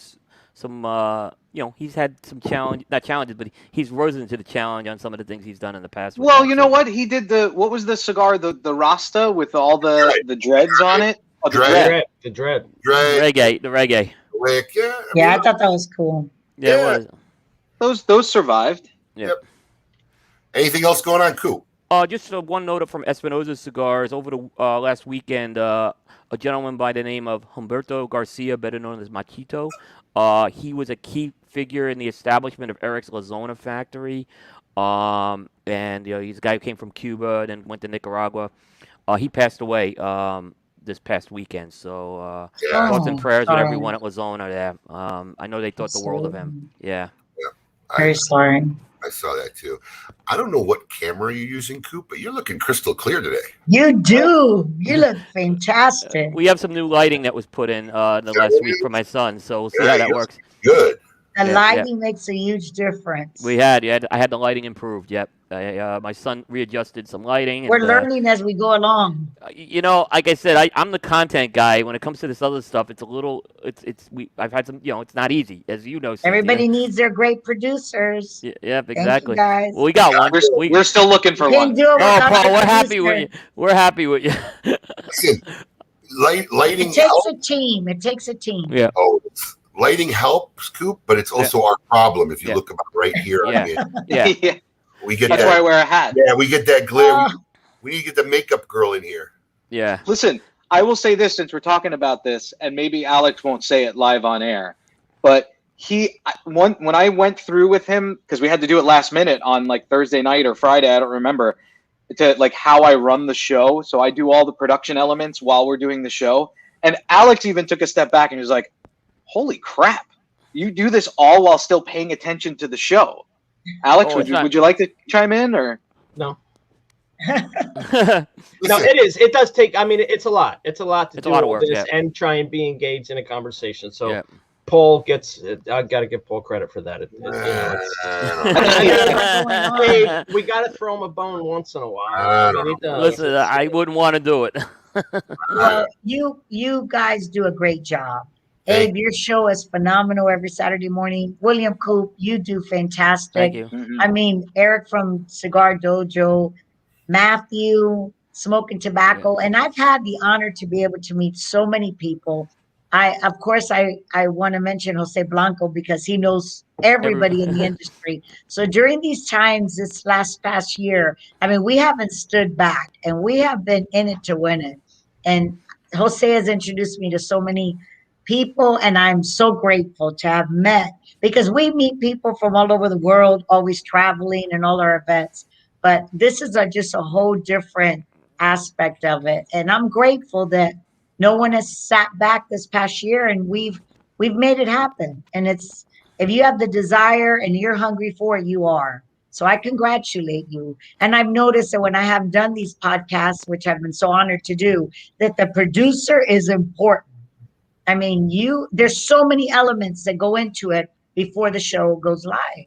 he's had some not challenges, but he's risen to the challenge on some of the things he's done in the past. Well, you know what? He did what was the cigar, the Rasta with all the dreads on it? Oh, the dread. The reggae. Yeah, I thought that was cool. Yeah, it was. Those survived. Yep. Anything else going on, Coop? Just one note from Espinosa Cigars. Over the last weekend, a gentleman by the name of Humberto Garcia, better known as Machito, he was a key figure in the establishment of Eric's La Zona factory. And he's a guy who came from Cuba and then went to Nicaragua. He passed away this past weekend. So thoughts and prayers with everyone at La Zona there. I know they thought the world of him. Yeah. Very sorry. I saw that too. I don't know what camera you're using, Coop, but you're looking crystal clear today. You do. You look fantastic. We have some new lighting that was put in the last week for my son, so we'll see how that works. Good. The lighting makes a huge difference. I had the lighting improved. Yep. My son readjusted some lighting. We're learning as we go along. Like I said, I'm the content guy. When it comes to this other stuff, it's a little. I've had some. It's not easy, as you know. Cynthia. Everybody needs their great producers. Yeah, exactly. Thank you, guys. Well, we got one. We're still looking for one. Paul, we're happy with you. We're happy with you. Listen, lighting. It takes a team. Yeah. Oh, lighting helps, Coop, but it's also our problem. If you look about right here, yeah. We get That's why I wear a hat. Yeah, we get that glare. We need to get the makeup girl in here. Yeah. Listen, I will say this since we're talking about this, and maybe Alex won't say it live on air, but when I went through with him, because we had to do it last minute on like Thursday night or Friday, I don't remember, to like how I run the show. So I do all the production elements while we're doing the show. And Alex even took a step back and was like, holy crap, you do this all while still paying attention to the show. Alex, would you like to chime in or no? No, it is. It does take. I mean, it's a lot. It's a lot to do all this and try and be engaged in a conversation. So Paul gets. I got to give Paul credit for that. We got to throw him a bone once in a while. Listen, I wouldn't want to do it. Well, you guys do a great job. Abe, your show is phenomenal every Saturday morning. William Coop, you do fantastic. Thank you. Mm-hmm. I mean, Eric from Cigar Dojo, Matthew, Smoking Tobacco, and I've had the honor to be able to meet so many people. I want to mention Jose Blanco because he knows everybody in the industry. So during these times, this past year, I mean, we haven't stood back and we have been in it to win it. And Jose has introduced me to so many people, and I'm so grateful to have met, because we meet people from all over the world, always traveling and all our events. But this is just a whole different aspect of it, and I'm grateful that no one has sat back this past year, and we've made it happen. And it's, if you have the desire and you're hungry for it, you are. So I congratulate you. And I've noticed that when I have done these podcasts, which I've been so honored to do, that the producer is important. I mean, there's so many elements that go into it before the show goes live.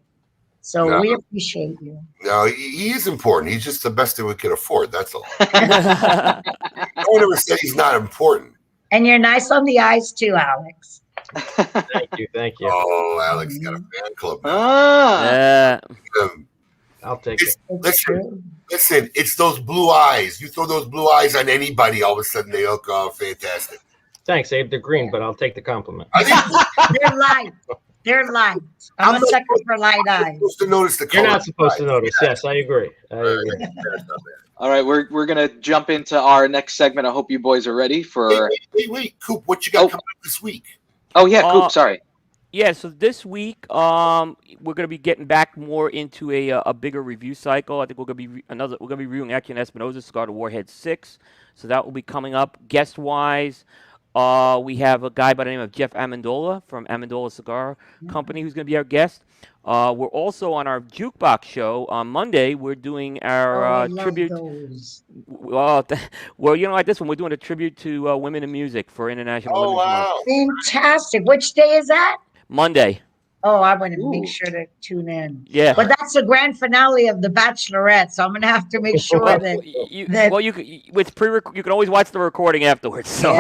So we appreciate you. No, he is important. He's just the best that we can afford. That's all. No one ever said he's not important. And you're nice on the eyes too, Alex. Thank you. Oh, Alex got a fan club. I'll take it. Listen, it's those blue eyes. You throw those blue eyes on anybody, all of a sudden they look fantastic. Thanks, Abe. They're green, but I'll take the compliment. They're light. They're light. I'm a sucker for light eyes. Supposed to notice the color. You're not supposed to notice. Yes, I agree. All right, we're gonna jump into our next segment. I hope you boys are ready for. Wait, Coop, what you got coming up this week? Oh yeah, Coop. Sorry. Yeah, so this week we're gonna be getting back more into a bigger review cycle. I think we're gonna be reviewing actually an Espinosa cigar, the Warhead 6. So that will be coming up. Guest wise, we have a guy by the name of Jeff Amendola from Amendola Cigar Company who's gonna be our guest. We're also on our Jukebox show on Monday. We're doing our tribute. Well, like this one, we're doing a tribute to women in music for International Women's Month. Fantastic! Which day is that? Monday. Oh, I want to make sure to tune in. Yeah. But that's the grand finale of The Bachelorette, so I'm going to have to make sure that... you can always watch the recording afterwards. So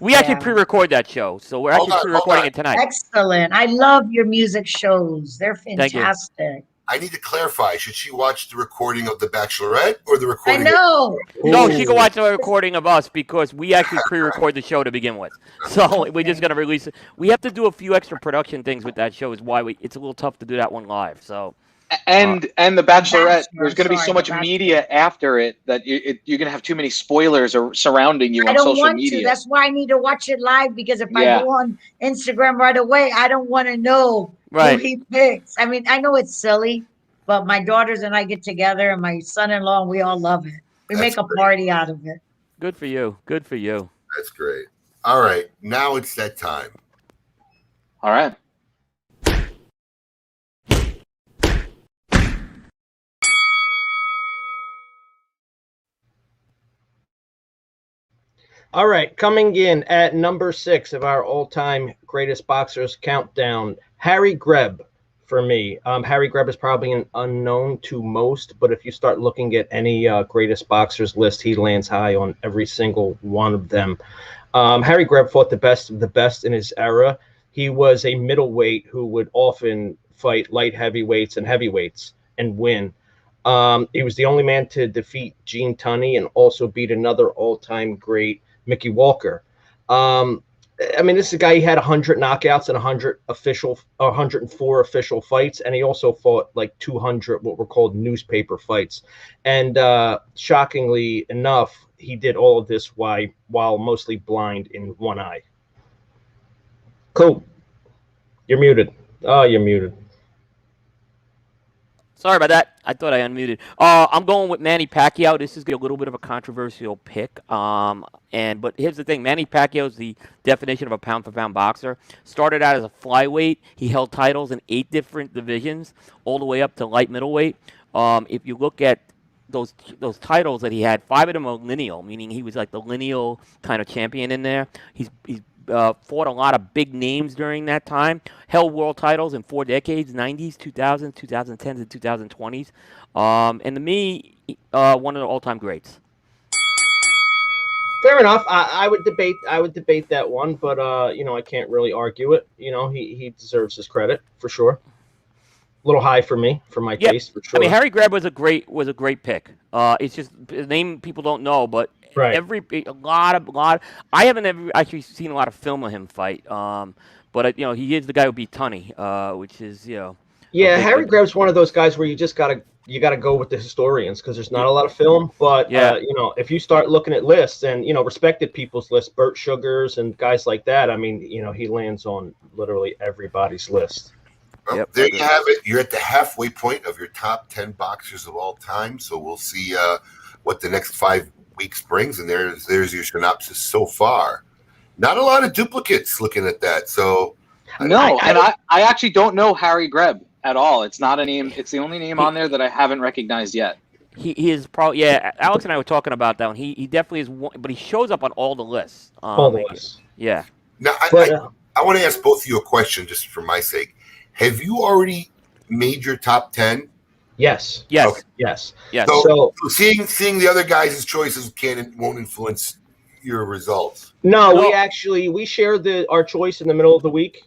we actually pre-record that show, so we're actually pre-recording it tonight. Excellent. I love your music shows. They're fantastic. I need to clarify. Should she watch the recording of The Bachelorette or the recording? I know. No, she can watch the recording of us because we actually pre-record the show to begin with. So we're just going to release it. We have to do a few extra production things with that show is why it's a little tough to do that one live. So And The Bachelorette, there's going to be so much media after it that you're going to have too many spoilers surrounding you on social media. To. That's why I need to watch it live, because if I go on Instagram right away, I don't want to know who he picks. I mean, I know it's silly, but my daughters and I get together, and my son-in-law, and we all love it. We make a party out of it. Good for you. Good for you. That's great. All right. Now it's that time. All right. All right, coming in at number 6 of our all-time greatest boxers countdown, Harry Greb for me. Harry Greb is probably an unknown to most, but if you start looking at any greatest boxers list, he lands high on every single one of them. Harry Greb fought the best of the best in his era. He was a middleweight who would often fight light heavyweights and heavyweights and win. He was the only man to defeat Gene Tunney and also beat another all-time great, Mickey Walker. I mean, this is a guy, he had 100 knockouts and 104 official fights, and he also fought like 200 what were called newspaper fights. And shockingly enough, he did all of this while mostly blind in one eye. Cool. You're muted. Oh, you're muted. Sorry about that. I thought I unmuted. I'm going with Manny Pacquiao. This is a little bit of a controversial pick. But here's the thing. Manny Pacquiao is the definition of a pound-for-pound boxer. Started out as a flyweight. He held titles in 8 different divisions, all the way up to light middleweight. If you look at those titles that he had, 5 of them are lineal, meaning he was like the lineal kind of champion in there. He's fought a lot of big names during that time, held world titles in 4 decades, 90s, 2000s, 2010s, and 2020s. And to me, one of the all-time greats. Fair enough. I would debate that one, but I can't really argue it. He deserves his credit for sure. A little high for me, for my taste, for sure. I mean, Harry Greb was a great pick. It's just a name people don't know, but right. A lot. I haven't ever actually seen a lot of film of him fight. But he is the guy who beat Tunney, which is Yeah, Harry Greb's one of those guys where you gotta go with the historians because there's not a lot of film. But if you start looking at lists and respected people's lists, Burt Sugars and guys like that, I mean, he lands on literally everybody's list. Well, there you have it. You're at the halfway point of your top 10 boxers of all time. So we'll see what the next 5 weeks brings. And there's your synopsis so far. Not a lot of duplicates looking at that. So I actually don't know Harry Greb at all. It's not a name. It's the only name on there that I haven't recognized yet. He is probably, Alex and I were talking about that one. He definitely is one, but he shows up on all the lists. All the lists. Yeah. Now, I want to ask both of you a question just for my sake. Have you already made your top 10? Yes. Okay. Yes. So seeing the other guys' choices won't influence your results. No, we shared our choice in the middle of the week,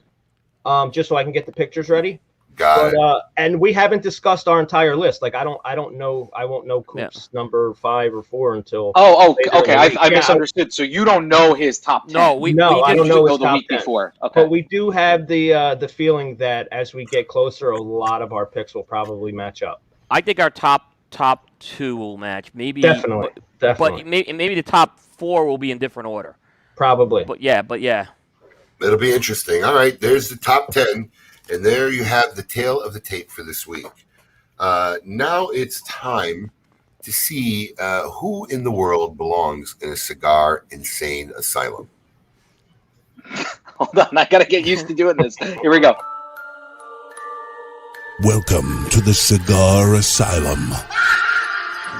just so I can get the pictures ready. Got it. And we haven't discussed our entire list. Like I don't know. I won't know Coop's number 5 or 4 until. Okay. I misunderstood. So you don't know his top 10. No, I don't know his the top week 10. Before. Okay. But we do have the feeling that as we get closer, a lot of our picks will probably match up. I think our top 2 will match. Maybe definitely. But maybe the top 4 will be in different order. Probably. But yeah. It'll be interesting. All right, there's the top 10. And there you have the tail of the tape for this week. Now it's time to see who in the world belongs in a cigar insane asylum. Hold on, I got to get used to doing this. Here we go. Welcome to the Cigar Asylum.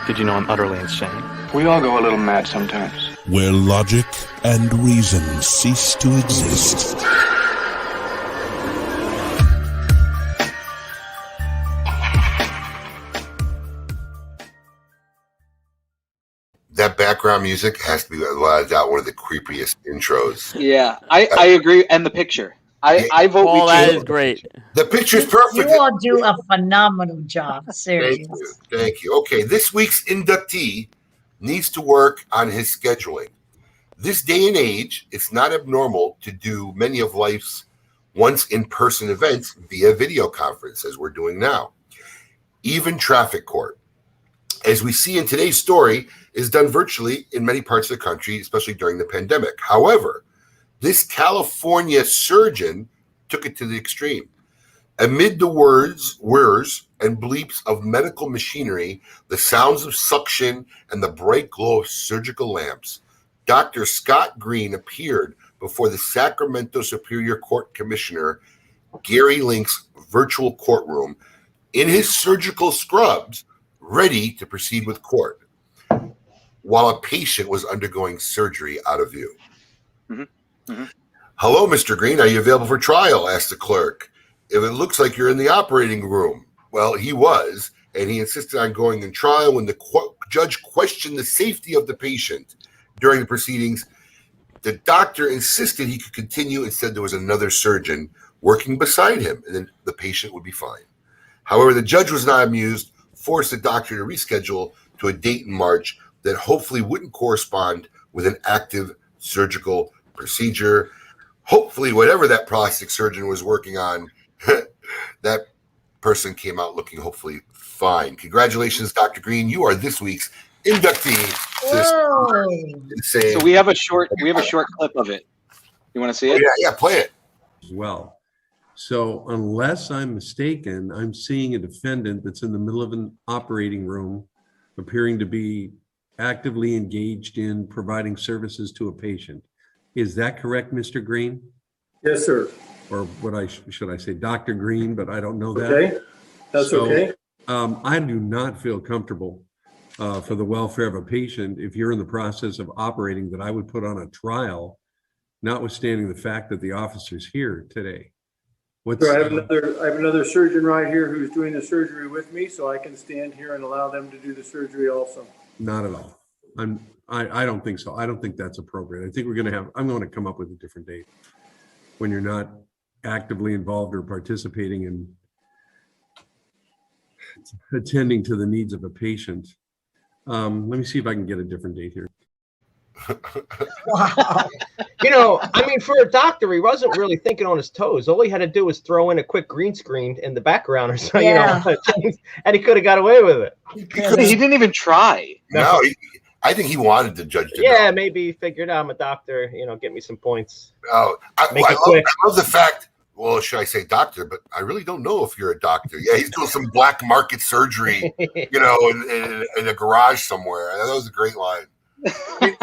Did you know I'm utterly insane? We all go a little mad sometimes. Where logic and reason cease to exist. That background music has to be without doubt one of the creepiest intros. Yeah, I agree. And the picture. I vote we that is great. The picture's perfect. You all do a phenomenal job. Seriously. Thank you. Okay, this week's inductee needs to work on his scheduling. This day and age, it's not abnormal to do many of life's once in-person events via video conference, as we're doing now. Even traffic court, as we see in today's story, is done virtually in many parts of the country, especially during the pandemic. However, this California surgeon took it to the extreme. Amid the whirs, and bleeps of medical machinery, the sounds of suction, and the bright glow of surgical lamps, Dr. Scott Green appeared before the Sacramento Superior Court Commissioner Gary Link's virtual courtroom in his surgical scrubs, ready to proceed with court. while a patient was undergoing surgery out of view. Mm-hmm. Mm-hmm. Hello, Mr. Green. Are you available for trial? Asked the clerk. If it looks like you're in the operating room. Well, he was, and he insisted on going in trial when the judge questioned the safety of the patient during the proceedings. The doctor insisted he could continue and said there was another surgeon working beside him, and then the patient would be fine. However, the judge was not amused, forced the doctor to reschedule to a date in March that hopefully wouldn't correspond with an active surgical procedure. Hopefully, whatever that plastic surgeon was working on, that person came out looking hopefully fine. Congratulations, Dr. Green. You are this week's inductee. So we have a short clip of it. You want to see it? Yeah, play it. Well, so unless I'm mistaken, I'm seeing a defendant that's in the middle of an operating room, appearing to be actively engaged in providing services to a patient. Is that correct, Mr. Green? Yes, sir. Or should I say Dr. Green, but I don't know that. Okay, that's okay. I do not feel comfortable for the welfare of a patient if you're in the process of operating that I would put on a trial, notwithstanding the fact that the officer's here today. I have another surgeon right here who's doing the surgery with me, so I can stand here and allow them to do the surgery also. Not at all. I don't think so. I don't think that's appropriate. I think I'm going to come up with a different date when you're not actively involved or participating in attending to the needs of a patient. Let me see if I can get a different date here. Wow. For a doctor, he wasn't really thinking on his toes. All he had to do was throw in a quick green screen in the background or something, and he could have got away with it. He didn't even try. No, I think he wanted the judge to know. Maybe he figured out I'm a doctor, get me some points. Oh, I love the fact, well, should I say doctor, but I really don't know if you're a doctor. Yeah, he's doing some black market surgery, in a garage somewhere. That was a great line. I'm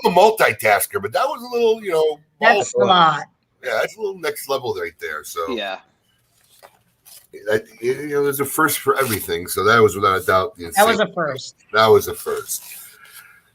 a multitasker, but that was a little, that's a lot. Yeah, that's a little next level right there. So yeah, there's a first for everything. So that was without a doubt. That was a first. That was a first.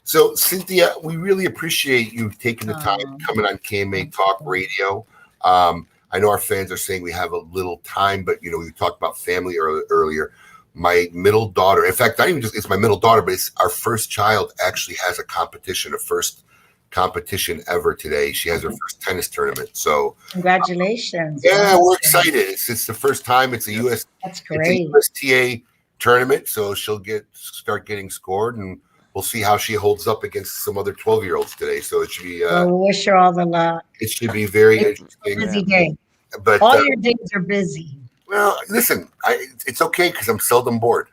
So Cynthia, we really appreciate you taking the time coming on KMA Talk Radio. I know our fans are saying we have a little time, but we talked about family earlier. My middle daughter, in fact, not even just it's my middle daughter, but it's our first child actually has a competition, first competition ever today. She has her first tennis tournament. So congratulations. Yeah, we're excited. It's the first time. It's a That's great. USTA tournament. So she'll start getting scored, and we'll see how she holds up against some other 12-year-olds today. So it should be wish her all the luck. It should be very interesting. Busy day. But all your days are busy. Well, listen, it's okay because I'm seldom bored.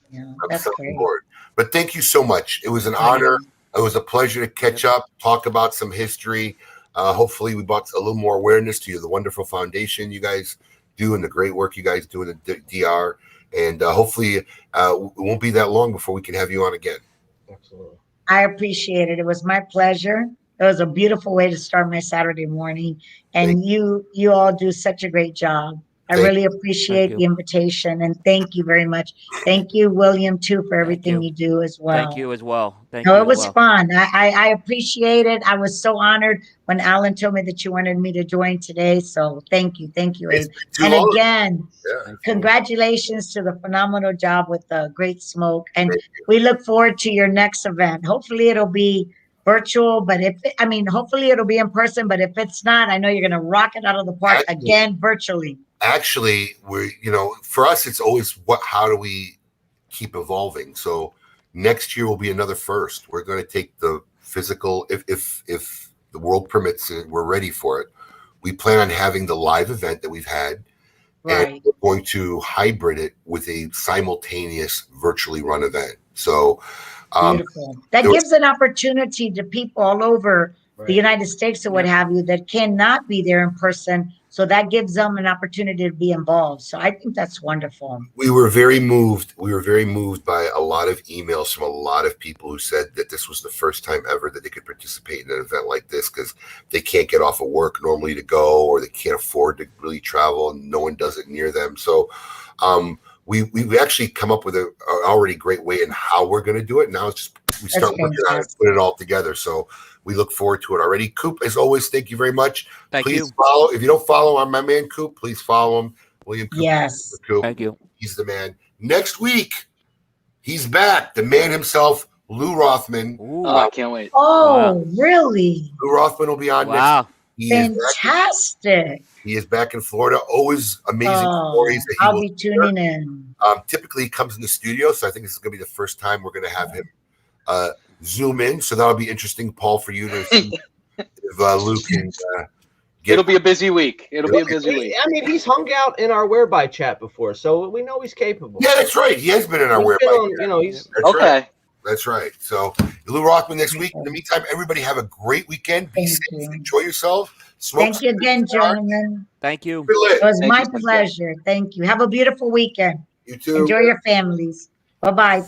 Yeah, that's great. Bored. But thank you so much. It was an honor. It was a pleasure to catch up, talk about some history. Hopefully, we brought a little more awareness to the wonderful foundation you guys do and the great work you guys do in the DR. And hopefully, it won't be that long before we can have you on again. Absolutely. I appreciate it. It was my pleasure. It was a beautiful way to start my Saturday morning. And you all do such a great job. I really appreciate the invitation, and thank you very much. Thank you, William, too, for everything you do as well. Thank you as well. It was fun. I appreciate it. I was so honored when Alan told me that you wanted me to join today. So thank you. And again, congratulations to the phenomenal job with the Great Smoke. And we look forward to your next event. Hopefully it'll be virtual, but hopefully it'll be in person. But if it's not, I know you're going to rock it out of the park again virtually. Actually, for us, it's always how do we keep evolving? So next year will be another first. We're going to take the physical, if the world permits it, we're ready for it. We plan on having the live event that we've had, and we're going to hybrid it with a simultaneous virtually run event. So beautiful. That gives an opportunity to people all over the United States or what have you that cannot be there in person. So that gives them an opportunity to be involved. So I think that's wonderful. We were very moved. We were very moved by a lot of emails from a lot of people who said that this was the first time ever that they could participate in an event like this because they can't get off of work normally to go, or they can't afford to really travel, and no one does it near them. So we've actually come up with an already great way in how we're going to do it. Now it's just we start working on it, put it all together. So we look forward to it already. Coop, as always, thank you very much. Please follow. If you don't follow my man Coop, please follow him. William Coop. Yes. Coop. Thank you. He's the man. Next week, he's back. The man himself, Lou Rothman. Oh, I can't wait. Oh, really? Lou Rothman will be on next week. Fantastic. He is back in Florida. Always amazing stories. That I'll be tuning in. Typically, he comes in the studio, so I think this is going to be the first time we're going to have him Zoom in. So that'll be interesting, Paul, for you to see if Luke can get. It'll be a busy week. It'll be a busy week. I mean, he's hung out in our Whereby chat before, so we know he's capable. Yeah, that's right. He has been in our Whereby chat. You know, he's that's okay. Right. That's right. So Lou Rothman next week. In the meantime, everybody have a great weekend. Be safe. Enjoy yourself. Thank you again, gentlemen. Thank you. It was my pleasure. Thank you. Have a beautiful weekend. You too. Enjoy your families. Bye-bye.